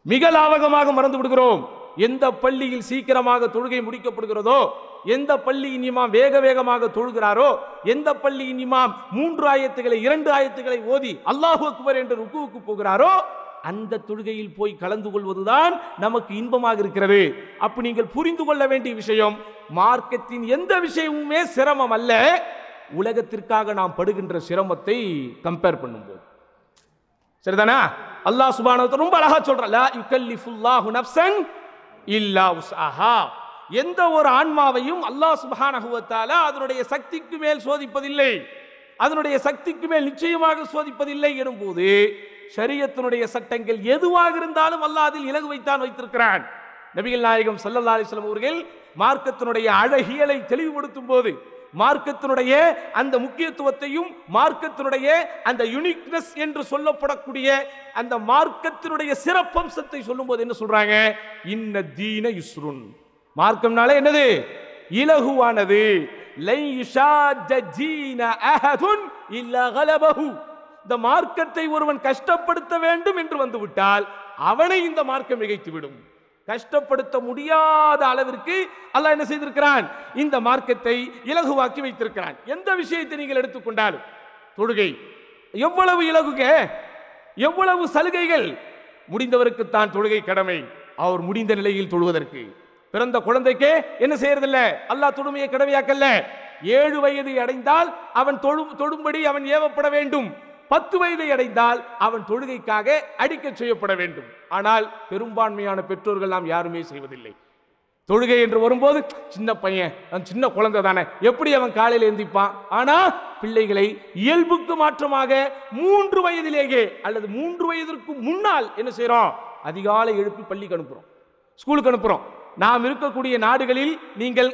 மிக லாவகமாக மறந்து விடுகிறோம். எந்த பள்ளியில் சீக்கிரமாக தொழுகை முடிக்கப்படுகிறதோ, எந்த பள்ளியின் இமாம் வேக வேகமாக தொழுகிறாரோ, எந்த பள்ளியின் இமாம் 3 ஆயத்துகளை 2 ஆயத்துகளை ஓதி அல்லாஹு அக்பர் என்று ருக்குவுக்கு போகிறாரோ, அந்த தொழுகையில் போய் கலந்து கொள்வதுதான் நமக்கு இன்பமாக இருக்கிறது. அப்ப நீங்கள் புரிந்து கொள்ள வேண்டிய விஷயம், மார்க்கத்தின் எந்த விஷயமுமே சிரமம் அல்ல. உலகத்திற்காக நாம் படுகின்ற சிரமத்தை கம்பேர் பண்ணும்போது, சரிதானா? அல்லாஹ் சுப்ஹானஹு வ தஆலா ரொம்ப அழகா சொல்றான், லா யுகல்லிஃபுல்லாஹு நஃப்ஸன் இல்லா உஸ்அஹா. எந்த ஒரு ஆன்மாவையும் அல்லாஹ் சுப்ஹானஹு வ தஆலா அதனுடைய சக்திக்கு மேல் சோதிப்பதில்லை, அதனுடைய சக்திக்கு மேல் நிச்சயமாக சோதிப்பதில்லை எனும்போது, ஷரியத்தினுடைய சட்டங்கள் எதுவாக இருந்தாலும் அல்லாஹ் அதில் இலகுவைத்தான் வைத்திருக்கிறான். நபிகள் நாயகம் ஸல்லல்லாஹு அலைஹி வஸல்லம் அவர்கள் மார்க்கத்தினுடைய அழகியலை தெளிவுபடுத்தும் போது, மார்க்கத்தினுடைய அந்த முக்கியத்துவத்தையும், மார்க்கத்தினுடைய அந்த யூனிக்னஸ் என்று சொல்லப்படக்கூடிய அந்த மார்க்கத்தினுடைய சிறப்பம்சத்தை சொல்லும் போது என்ன சொல்றாங்க? இன்ன தீன யுஸ்ருன். மார்க்கம்னாலே என்னது? இலகுவானது. லை யுஷாஜ்ஜ தீன அஹதுன் இல்லா கலபஹு. இந்த மார்க்கத்தை ஒருவன் கஷ்டப்படுத்த வேண்டும் என்று வந்துவிட்டால் அவனை இந்த மார்க்கம் மிகைத்துவிடும். கஷ்டப்படுத்த முடியாத அளவிற்கு அல்லாஹ் என்ன செய்திருக்கிறான்? இந்த மார்க்கத்தை இலகுவாக்கி வைத்திருக்கிறான். எந்த விஷயத்தை நீங்கள் எடுத்துக்கொண்டாலும், தொழுகை எவ்வளவு இலகுக, எவ்வளவு சலுகைகள். முடிந்தவருக்குத்தான் தொழுகை கடமை, அவர் முடிந்த நிலையில் தொழுவதற்கு. பிறந்த குழந்தைக்கே என்ன செய்யறதில்ல, அல்லாஹ் தொழுமையை கடமையாக்கல்ல. 7 வயதை அடைந்தால் அவன் தொழும்படி அவன் ஏவப்பட வேண்டும். 10 வயதை அடைந்தால் அவன் தொழுகைக்காக அடிக்க செய்யப்பட வேண்டும். ஆனால் பெரும்பான்மையான பெற்றோர்கள் நாம் யாருமே செய்வதில்லை. தொழுகை என்று வரும்போது சின்ன பையன், சின்ன குழந்தை தானே, எப்படி அவன் காலையில் எந்திப்பான்? ஆனா பிள்ளைகளை இயல்புக்கு மாற்றமாக 3 வயதிலேயே அல்லது 3 வயதிற்கு முன்னால் என்ன செய்யறோம்? அதிகாலை எழுப்பி பள்ளிக்கு அனுப்புறோம், ஸ்கூலுக்கு அனுப்புறோம். நாம் இருக்கக்கூடிய நாடுகளில் நீங்கள்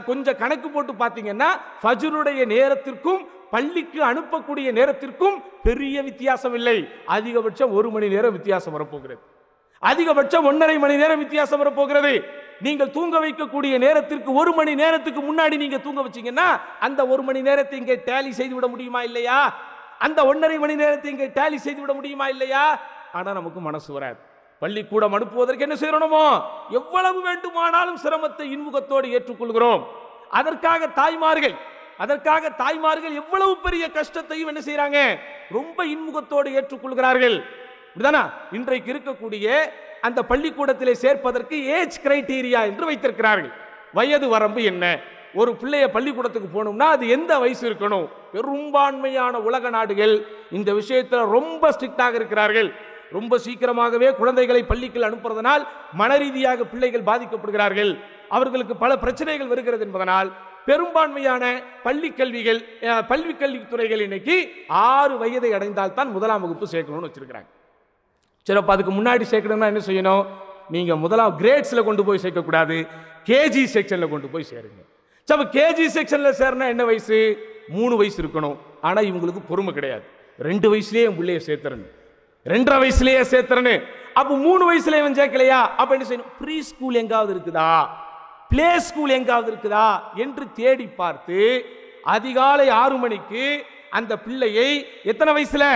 கொஞ்சம் கணக்கு போட்டு பார்த்தீங்கன்னா, ஃபஜ்ருடைய நேரத்திற்கும் பள்ளிக்கு அனுப்பக்கூடிய நேரத்திற்கும் பெரிய வித்தியாசம் இல்லை. அதிகபட்சம் 1 மணி நேரம் வித்தியாசம் வரப்போகிறது, அதிகபட்சம் 1.5 மணி நேரம் வித்தியாசம் வரப்போகிறது. நீங்கள் தூங்க வைக்கக்கூடிய நேரத்திற்கு 1 மணி நேரத்துக்கு முன்னாடி நீங்க தூங்க வச்சீங்கன்னா அந்த 1 மணி நேரத்தை இங்கே டேலி செய்து விட முடியுமா இல்லையா? அந்த 1.5 மணி நேரத்தை இங்கே டேலி செய்து விட முடியுமா இல்லையா? ஆனா நமக்கு மனசு வராது. பள்ளிக்கூடம் அனுப்புவதற்கு என்ன செய்யணுமோ, எவ்வளவு வேண்டுமானாலும் சிரமத்தை இன்முகத்தோடு ஏற்றுக்கொள்கிறோம். அதற்காக தாய்மார்கள் எவ்வளவு பெரிய கஷ்டத்தையும் என்ன செய்யறாங்க? ரொம்ப இன்முகத்தோடு ஏற்றுக்கொள்கிறார்கள். இன்றைக்கு இருக்கக்கூடிய அந்த பள்ளிக்கூடத்திலே சேர்ப்பதற்கு ஏஜ் கிரைட்டீரியா என்று வைத்திருக்கிறார்கள். வயது வரம்பு என்ன? ஒரு பிள்ளைய பள்ளிக்கூடத்துக்கு போகணும்னா அது எந்த வயசு இருக்கணும்? பெரும்பான்மையான உலக நாடுகள் இந்த விஷயத்தில் ரொம்ப ஸ்ட்ரிக்டாக இருக்கிறார்கள். ரொம்ப சீக்கிரமாகவே குழந்தைகளை பள்ளிக்கு அனுப்புறதனால் மனரீதியாக பிள்ளைகள் பாதிக்கப்படுகிறார்கள், அவர்களுக்கு பல பிரச்சனைகள் வருகிறது என்பதனால் பெரும்பான்மையான பள்ளிக்கல்வித்துறைகள் இன்னைக்கு 6 வயதை அடைந்தால் தான் 1ஆம் வகுப்பு சேர்க்கணும்னு வச்சிருக்கிறாங்க. சரி, அப்ப அதுக்கு முன்னாடி சேர்க்கணும்னா என்ன செய்யணும்? நீங்க முதலாம் கிரேட்ஸ்ல கொண்டு போய் சேர்க்கக்கூடாது, கேஜி செக்ஷன்ல கொண்டு போய் சேருங்க. சரி, கேஜி செக்ஷன்ல சேர்னா என்ன வயசு? 3 வயசு இருக்கணும். ஆனா இவங்களுக்கு பொறுமை கிடையாது. 2 வயசுலயே என் பிள்ளைய சேர்த்துறேன், 2.5 வயசுலயே சேர்த்துறேன்னு. அப்ப 3 வயசுல இவன் சேர்க்கலையா? அப்ப என்ன செய்யணும்? ப்ரீ ஸ்கூல் எங்காவது இருக்குதா, பிளே ஸ்கூல் எங்காவது இருக்குதா என்று தேடி பார்த்து அதிகாலை 6 மணிக்கு அந்த பிள்ளையை எத்தனை வயசுல?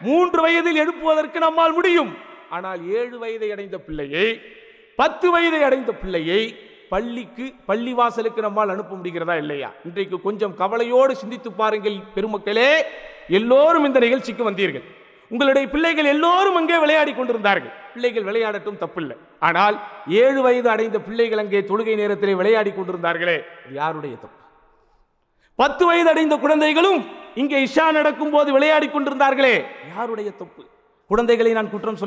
3 வயதில் எழுப்புவதற்கு நம்மால் முடியும். ஆனால் 7 வயதை அடைந்த பிள்ளையை, 10 வயதை அடைந்த பிள்ளையை பள்ளிவாசலுக்கு நம்மால் அனுப்ப முடிகிறதா இல்லையா? இன்றைக்கு கொஞ்சம் கவலையோடு சிந்தித்து பாருங்கள் பெருமக்களே. எல்லோரும் இந்த நிகழ்ச்சிக்கு வந்தீர்கள், உங்களுடைய பிள்ளைகள் எல்லோரும் அங்கே விளையாடி கொண்டிருந்தார்கள். பிள்ளைகள் விளையாடட்டும், தப்பில்லை. ஆனால் 7 வயது அடைந்த பிள்ளைகள் அங்கே தொழுகை நேரத்திலே விளையாடி கொண்டிருந்தார்களே, யாருடைய தப்பு? 10 வயது அடைந்த குழந்தைகளும் இங்கே இஷா நடக்கும் போது விளையாடி கொண்டிருந்தார்களே, யாருடைய தப்பு? குழந்தைகளை நான் குற்றம்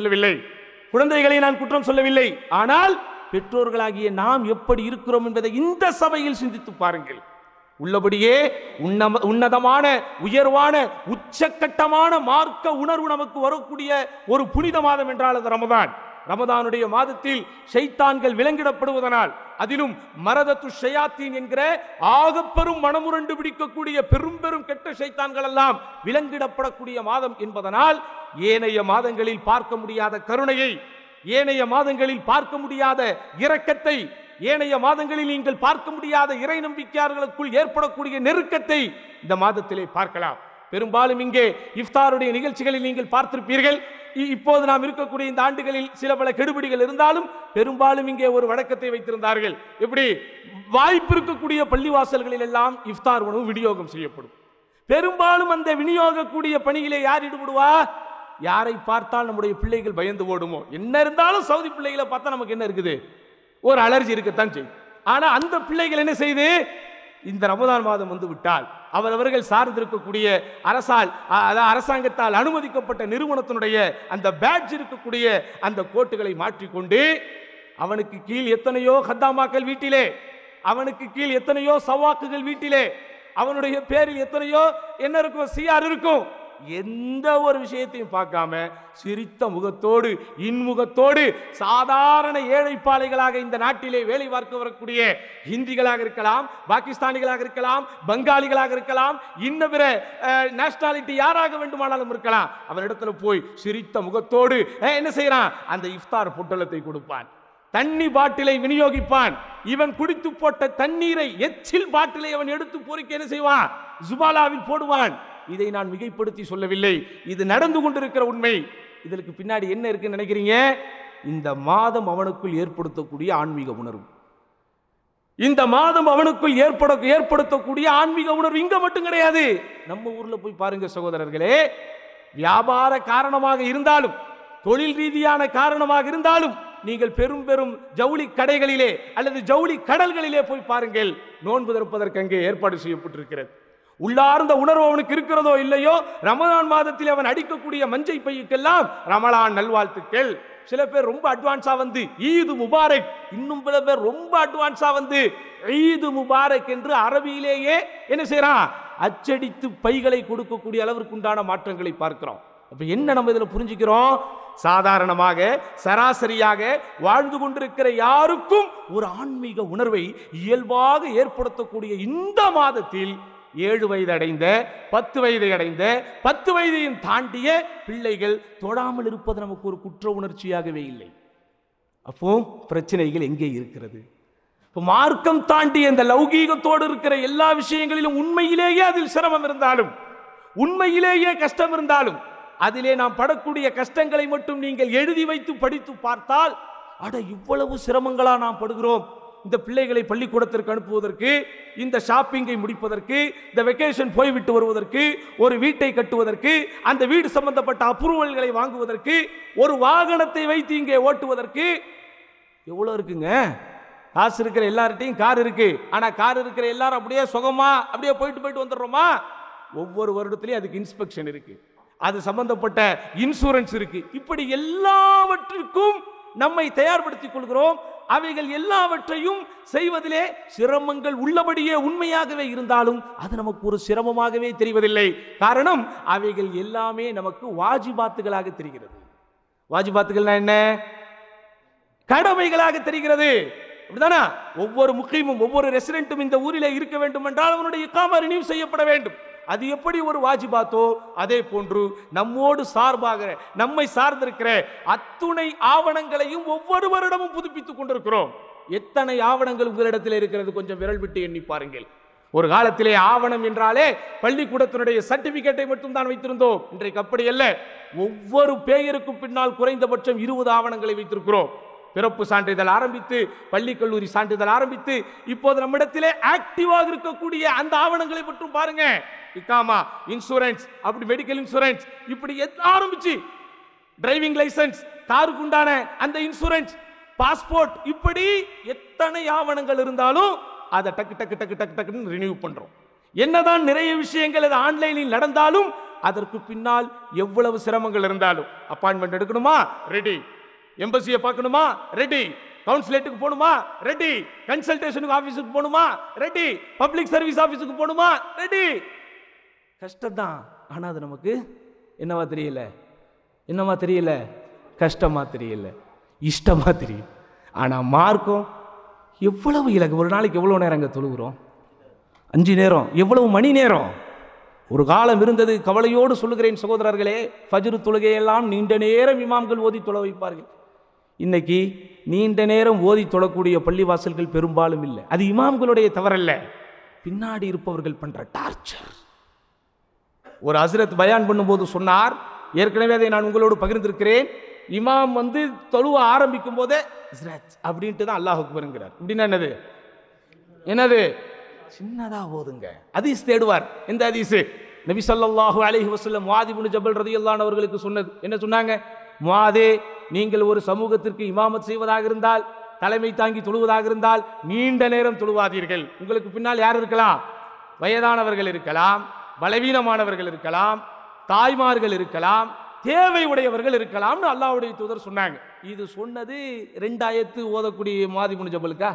சொல்லவில்லை, ஆனால் பெற்றோர்களாகிய நாம் எப்படி இருக்கிறோம் என்பதை இந்த சபையில் சிந்தித்து பாருங்கள். உள்ளபடியே உன்னதமான, உயர்வான, உச்சக்கட்டமான மார்க்க உணர்வு நமக்கு வரக்கூடிய ஒரு புனித மாதம் என்றால் அது ரமதான். ரமதானுடைய மாதத்தில் ஷைத்தான்கள் விலங்கிடப்படுவதனால், அதிலும் மரதத்து ஷயாத்தீன் என்கிற ஆகப்பெரும் மனமுரண்டு பிடிக்கக்கூடிய பெரும் கெட்ட ஷைத்தான்கள் எல்லாம் விலங்கிடப்படக்கூடிய மாதம் என்பதனால் ஏனைய மாதங்களில் பார்க்க முடியாத கருணையை, ஏனைய மாதங்களில் பார்க்க முடியாத இரக்கத்தை, ஏனைய மாதங்களில் நீங்கள் பார்க்க முடியாத இறை நம்பிக்கையாளர்களுக்குள் ஏற்படக்கூடிய நெருக்கத்தை இந்த மாதத்திலே பார்க்கலாம். பெரும்பாலும் இங்கே இஃப்தாருடைய நிகழ்ச்சிகளில் நீங்கள் பார்த்திருப்பீர்கள். இப்போது நாம் இருக்கக்கூடிய இந்த ஆண்டுகளில் சில பல கெடுபிடிகள் இருந்தாலும் பெரும்பாலும் இங்கே ஒரு வழக்கத்தை வைத்திருந்தார்கள். எப்படி? வாய்ப்பு இருக்கக்கூடிய பள்ளிவாசல்களில் எல்லாம் இஃப்தார் உணவு விநியோகம் செய்யப்படும். பெரும்பாலும் அந்த விநியோகக்கூடிய பணியிலே யார் ஈடுபடுவா? யாரை பார்த்தால் நம்முடைய பிள்ளைகள் பயந்து ஓடுமோ? என்ன இருந்தாலும் சவுதி பிள்ளைகளை பார்த்தா நமக்கு என்ன இருக்குது? ஒரு அலர்ஜி இருக்கத்தான் செய்யும். ஆனா அந்த பிள்ளைகள் என்ன செய்து, இந்த ரமதான் மாதம் வந்து விட்டால் அவர்கள் சார்ந்திருக்கக்கூடிய அரசாங்கத்தால் அனுமதிக்கப்பட்ட நிறுவனத்தினுடைய அந்த பேட்ஜ் இருக்கக்கூடிய அந்த கோட்டுகளை மாற்றிக்கொண்டு, அவனுக்கு கீழ் எத்தனையோ ஹத்தாமாக்கள் வீட்டிலே, அவனுக்கு கீழ் எத்தனையோ சவாக்குகள் வீட்டிலே, அவனுடைய பேரில் எத்தனையோ என்ன இருக்கும், சிஆர் இருக்கும். எந்த ஒரு விஷயத்தையும் பார்க்காம சிரித்த முகத்தோடு இன்முகத்தோடு சாதாரண ஏழைப்பாளைகளாக இந்த நாட்டிலே வேலை பார்க்க வரக்கூடிய ஹிந்திகளாக இருக்கலாம், பாகிஸ்தானிகளாக இருக்கலாம், பங்காளிகளாக இருக்கலாம், இன்னும் பிற நேஷனாலிட்டி யாராக வேண்டுமானாலும் இருக்கலாம். அவனிடத்துல போய் சிரித்த முகத்தோடு என்ன செய்யறான்? அந்த இஃப்தார் பொட்டலத்தை கொடுப்பான், தண்ணி பாட்டிலை விநியோகிப்பான். இவன் குடித்து போட்ட தண்ணீரை எச்சில் பாட்டிலை அவன் எடுத்து பொறுக்கி என்ன செய்வான்? ஜுபாலாவில் போடுவான். இதை நான் மிகைப்படுத்தி சொல்லவில்லை, இது நடந்து கொண்டிருக்கிற உண்மை. இதற்கு பின்னாடி என்ன இருக்குன்னு நினைக்கிறீங்க? இந்த மாதம் அவனுக்குள் ஏற்படுத்தக்கூடிய ஆன்மீக உணர்வு, இந்த மாதம் அவனுக்குள் ஏற்படுத்தக்கூடிய ஆன்மீக உணர்வு இங்க மட்டும் கிடையாது. நம்ம ஊர்ல போய் பாருங்க சகோதரர்களே, வியாபார காரணமாக இருந்தாலும் தொழில் ரீதியான காரணமாக இருந்தாலும் நீங்கள் பெரும் பெரும் ஜவுளி கடைகளிலே அல்லது ஜவுளி கடல்களிலே போய் பாருங்கள், நோன்பு திறப்பதற்கு அங்கே ஏற்பாடு செய்யப்பட்டிருக்கிறது. உள்ளார்ந்த உணர்வு அவனுக்கு இருக்கிறதோ இல்லையோ, ரமலான் மாதத்தில் அவன் அடிக்கக்கூடிய மஞ்சை பையுக்கெல்லாம் ரமலான் நல்வாழ்த்துக்கள். சில பேர் ரொம்ப அட்வான்ஸா வந்து ஈது முபாரக், இன்னும் சில பேர் ரொம்ப அட்வான்ஸா வந்து ஈது முபாரக் என்று அரபியிலேயே என்ன செய்யறான்? அச்சடித்து பைகளை கொடுக்கக்கூடிய அளவிற்கு உண்டான மாற்றங்களை பார்க்கிறோம். அப்ப என்ன நம்ம இதுல புரிஞ்சுக்கிறோம்? சாதாரணமாக சராசரியாக வாழ்ந்து கொண்டிருக்கிற யாருக்கும் ஒரு ஆன்மீக உணர்வை இயல்பாக ஏற்படுத்தக்கூடிய இந்த மாதத்தில் 7 வயது அடைந்த 10 வயதை அடைந்த 10 வயதையும் தாண்டிய பிள்ளைகள் தொடாமல் இருப்பது நமக்கு ஒரு குற்ற உணர்ச்சியாகவே இல்லை. அப்போ பிரச்சனைகள் எங்கே இருக்கிறது? மார்க்கம் தாண்டிய இந்த லௌகீகத்தோடு இருக்கிற எல்லா விஷயங்களிலும் உண்மையிலேயே அதில் சிரமம் இருந்தாலும், உண்மையிலேயே கஷ்டம் இருந்தாலும், அதிலே நாம் படக்கூடிய கஷ்டங்களை மட்டும் நீங்கள் எழுதி வைத்து படித்து பார்த்தால், அட இவ்வளவு சிரமங்களா நாம் படுகிறோம் இந்த பிள்ளைகளை பள்ளிக்கூடத்திற்கு அனுப்புவதற்கு, இந்த ஷாப்பிங்கை முடிப்பதற்கு, இந்த வெக்கேஷன் போய்விட்டு வருவதற்கு, ஒரு வீட்டை கட்டுவதற்கு, அந்த வீடு சம்பந்தப்பட்ட அப்ரூவல்களை வாங்குவதற்கு, ஒரு வாகனத்தை வைத்து இங்கே ஓட்டுவதற்கு எவ்வளவு இருக்குங்க. காசு இருக்கிற எல்லார்ட்டையும் கார் இருக்கு, ஆனா கார் இருக்கிற எல்லாரும் அப்படியே சுகமா அப்படியே போயிட்டு வந்துடுறோமா? ஒவ்வொரு வருடத்திலையும் அதுக்கு இன்ஸ்பெக்ஷன் இருக்கு, அது சம்பந்தப்பட்ட இன்சூரன்ஸ் இருக்கு. இப்படி எல்லாவற்றிற்கும் நம்மை தயார்படுத்திக் கொள்கிறோம். அவைகள் எல்லாவற்றையும் செய்வதிலே சிரமங்கள் உள்ளபடியே உண்மையாகவே இருந்தாலும் அது நமக்கு ஒரு சிரமமாகவே தெரிவதில்லை. காரணம், அவைகள் எல்லாமே நமக்கு வாஜிபாத்துகளாக தெரிகிறது. வாஜிபாத்துகள்னா என்ன? கடமைகளாக தெரிகிறது. அப்படிதானா? ஒவ்வொரு முஸ்லிமும் ஒவ்வொரு ரெசிடென்ட்டும் இந்த ஊரிலே இருக்க வேண்டும் என்றால் அவனுடைய இகாமா ரினியூ செய்யப்பட வேண்டும். அது எப்படி ஒரு வாஜிபாத்தோ அதே போன்று நம்மோடு சார்பாக நம்மை சார்ந்திருக்கிற அத்துணை ஆவணங்களையும் ஒவ்வொரு வருடமும் புதுப்பித்துக் கொண்டிருக்கிறோம். எத்தனை ஆவணங்கள் உங்களிடத்தில் இருக்கிறது? கொஞ்சம் விரல் விட்டு எண்ணி பாருங்கள். ஒரு காலத்திலே ஆவணம் என்றாலே பள்ளிக்கூடத்தினுடைய சர்டிபிகேட்டை மட்டும் தான் வைத்திருந்தோம். இன்றைக்கு அப்படி அல்ல. ஒவ்வொரு பெயருக்கும் பின்னால் குறைந்தபட்சம் 20 ஆவணங்களை வைத்திருக்கிறோம். பிறப்பு சான்றிதழ் ஆரம்பித்து பள்ளி கல்லூரி சான்றிதழ் ஆரம்பித்து இப்போது நம்மிடத்திலே ஆக்டிவாக இருக்கக்கூடிய அந்த ஆவணங்களை மட்டும் பாருங்க. இகாமா, இன்சூரன்ஸ், அப்படி மெடிக்கல் இன்சூரன்ஸ், இப்படி ஆரம்பிச்சு டிரைவிங் லைசன்ஸ், காருக்கு உண்டான அந்த இன்சூரன்ஸ், பாஸ்போர்ட், இப்படி எத்தனை ஆவணங்கள் இருந்தாலும் அதை டக்கு டக்கு டக்கு டக்கு டக்குன்னு ரினியூ பண்றோம். என்னதான் நிறைய விஷயங்கள் அது ஆன்லைனில் நடந்தாலும் அதற்கு பின்னால் எவ்வளவு சிரமங்கள் இருந்தாலும், அப்பாயின்மெண்ட் எடுக்கணுமா, ரெடி. எம்பசியை பார்க்கணுமா, ரெடி. கவுன்சிலேட்டுக்கு போகணுமா, ரெடி. கன்சல்டேஷனுக்கு ஆபீஸுக்கு போகணுமா, ரெடி. பப்ளிக் சர்வீஸ் ஆபீஸுக்கு போகணுமா, ரெடி. கஷ்டம் தான். ஆனா அது நமக்கு என்னவா தெரியல? என்னவா தெரியல? கஷ்டமா தெரியல, இஷ்டமா தெரியும். ஆனா மார்க்கம் எவ்வளவு இலக்கு. ஒரு நாளைக்கு எவ்வளவு நேரம் அங்க தொழுகிறோம்? 5 நேரம். எவ்வளவு மணி நேரம்? ஒரு காலம் இருந்தது, கவலையோடு சொல்லுகிறேன் சகோதரர்களே, ஃபஜ்ர் தொழுகையெல்லாம் நீண்ட நேரம் இமாம்கள் ஓதி தொழ வைப்பார்கள். இன்னைக்கு நீண்ட நேரம் ஓதி தொழக்கூடிய பள்ளிவாசல்கள் பெரும்பாலும் இல்லை. அது இமாம்களுடைய தவறல்ல, பின்னாடி இருப்பவர்கள் பண்ற டார்ச்சர். ஒரு ஹஸ்ரத் பயான் பண்ணும்போது சொன்னார், ஏற்கனவே அதை நான் உங்களோடு பகிர்ந்திருக்கிறேன். இமாம் தொழுவ ஆரம்பிக்கும் போதே அப்படின்ட்டு தான் அல்லாஹ் அக்பர்ங்கிறார். இப்படின்னா என்னது சின்னதா ஓதுங்க. ஹதீஸ் தேடுவார். எந்த ஹதீஸ்? நபி ஸல்லல்லாஹு அலைஹி வஸல்லம் முஆத் இப்னு ஜபல் ரலியல்லாஹு அன்ஹு அவர்களுக்கு சொன்னது என்ன சொன்னாங்க? முஆதே, நீங்கள் ஒரு சமூகத்திற்கு இமாமத் செய்வதாக இருந்தால், தலைமை தாங்கி தொழுவதாக இருந்தால் நீண்ட நேரம் தொழுவாதீர்கள். உங்களுக்கு பின்னால் யார் இருக்கலாம்? வயதானவர்கள் இருக்கலாம், பலவீனமானவர்கள் இருக்கலாம், தாய்மார்கள் இருக்கலாம், தேவை உடையவர்கள் இருக்கலாம்னு அல்லாஹ்வுடைய தூதர் சொன்னாங்க. இது சொன்னது 2 ஆயத்து ஓதக்கூடிய முஆத் இப்னு ஜபலுக்கா?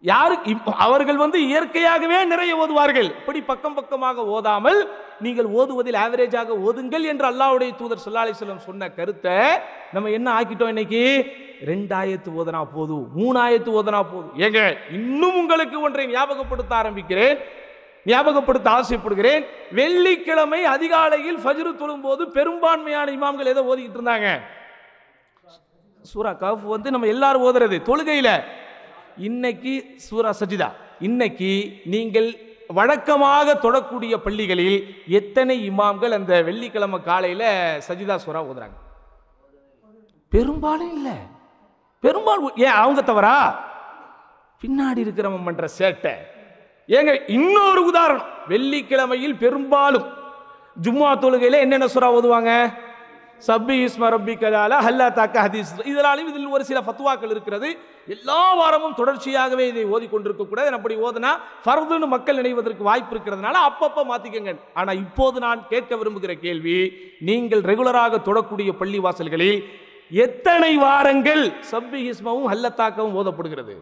யாரு? அவர்கள் இயற்கையாகவே நிறைய ஓதுவார்கள். இப்படி பக்கம் பக்கமாக ஓதாமல் நீங்கள் ஓதுவதில் ஆவரேஜாக ஓதுங்கள் என்று அல்லாஹ்வுடைய தூதர் ஸல்லல்லாஹு அலைஹி வஸல்லம் சொன்ன கருத்தை நம்ம என்ன ஆக்கிட்டோம்? இன்னைக்கு 2 ஆயத்து ஓதனா போதும், 3 ஆயத்து ஓதனா போதும். ஏங்க, இன்னும் உங்களுக்கு ஒன்றை ஞாபகப்படுத்த ஆசைப்படுகிறேன். வெள்ளிக்கிழமை அதிகாலையில் ஃபஜ்ர் தொழும்போது பெரும்பான்மையான இமாம்கள் எதை ஓதிக்கிட்டு இருந்தாங்க? சூரா கஹ்ஃப் நம்ம எல்லாரும் ஓதுறது தொழுகையில. இன்னைக்கு சூரா சஜிதா. இன்னைக்கு நீங்கள் வழக்கமாக தொடக்கூடிய பள்ளிகளில் எத்தனை இமாம்கள் அந்த வெள்ளிக்கிழமை காலையில சஜிதா சூரா ஓதுறாங்க? பெரும்பாலும் இல்ல. பெரும்பாலும் ஏன் அவங்க தவறா? பின்னாடி இருக்கிறவன் பண்ற சேட்டை. ஏங்க, இன்னொரு உதாரணம். வெள்ளிக்கிழமையில் பெரும்பாலும் ஜும்மா தொழுகையில என்னென்ன சூரா ஓதுவாங்க? சப்பி இஸ்ம ரப்பிக்கல் அலா, ஹல்லா தாக்க ஹதீஸ். இதில் ஒரு சில ஃபத்வாக்கள் இருக்கிறது. எல்லா வாரமும் தொடர்ச்சியாகவே இதை ஓதிக்கொண்டிருக்க கூடாது. அப்படி ஓதுனா ஃபர்துன்னு மக்கள் நினைவதற்கு வாய்ப்பு இருக்கிறதுனால அப்பப்ப மாத்திக்கங்க. ஆனா இப்போது நான் கேட்க விரும்புகிற கேள்வி, நீங்கள் ரெகுலராக தொடக்கூடிய பள்ளி வாசல்களில் எத்தனை வாரங்கள் சப்பி இஸ்மவும் ஹல்லத்தாக்கவும் ஓதப்படுகிறது?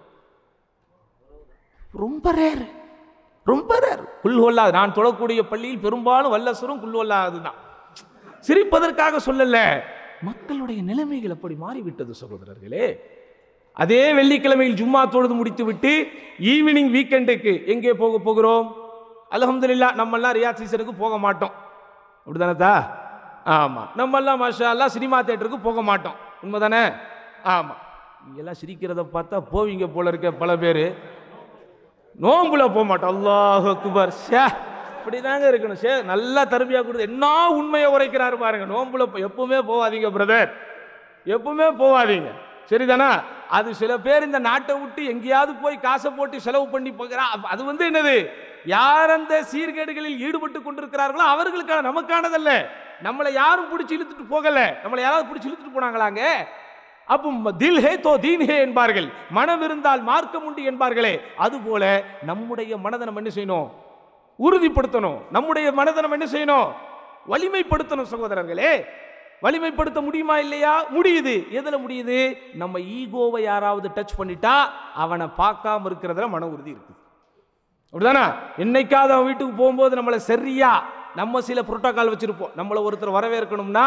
ரொம்ப ரேர். குல்ஹுவல்லாஹ். நான் தொடக்கூடிய பள்ளியில் பெரும்பாலும் வல்லசரும் குல்ஹுவல்லாஹ் தான். சிரிப்பதற்காக சொல்லல, மக்களுடைய நிலைமைகள் அப்படி மாறிவிட்டது சகோதரர்களே. அதே வெள்ளிக்கிழமையில் ஜும்மா தொழுது முடித்து விட்டு ஈவினிங் வீக்கெண்டுக்கு எங்கே போகிறோம்? அல்ஹம்துலில்லாஹ், நம்மெல்லாம் ரியாத் சீசனுக்கு போக மாட்டோம். அப்படிதானே? ஆமா. நம்மெல்லாம் மாஷா அல்லாஹ் சினிமா தியேட்டருக்கு போக மாட்டோம். உண்மைதானே? ஆமா. நீங்கெல்லாம் சிரிக்கிறத பார்த்தா போவீங்க போல இருக்க. பல பேர் நோம்புல போக மாட்டோம். அல்லாஹ் அக்பர். இப்படிதாங்க இருக்கணும். நல்லா தர்பியா கொடுத்து என்ன உண்மையை உரைக்கிறாரு பாருங்க. நோம்புல எப்பவுமே போவாதீங்க பிரதர், எப்பவுமே போவாதீங்க. சரிதானா? அது சில பேர் இந்த நாட்டை விட்டு எங்கேயாவது போய் காசை போட்டு செலவு பண்ணி போகிறா. அது என்னது? யார் அந்த சீர்கேடுகளில் ஈடுபட்டு கொண்டிருக்கிறார்களோ அவர்களுக்கான, நமக்கானதல்ல. நம்மளை யாரும் பிடிச்சி இழுத்துட்டு போகல. நம்மளை யாராவது பிடிச்சி இழுத்துட்டு போனாங்களாங்க? அப்போ தில் ஹே தோ தீன் ஹே என்பார்கள். மனம் இருந்தால் மார்க்கம் உண்டு என்பார்களே, அதுபோல நம்முடைய மனதை நம்ம என்ன செய்யணும்? உறுதிப்படுத்தணும். நம்முடைய மனதை நம்ம என்ன செய்யணும்? வலிமைப்படுத்தணும். சகோதரர்களே, வலிமைப்படுத்த முடியுமா இல்லையா? முடியுது. எதுல முடியுது? நம்ம ஈகோவை யாராவது டச் பண்ணிட்டா அவனை பார்க்காம இருக்கிறதுல மன உறுதி இருக்குது. அப்படிதானா? என்னைக்காவது அவன் வீட்டுக்கு போகும்போது நம்மளை சரியா நம்ம சில புரோட்டோகால் வச்சிருப்போம். நம்மளை ஒருத்தர் வரவேற்கணும்னா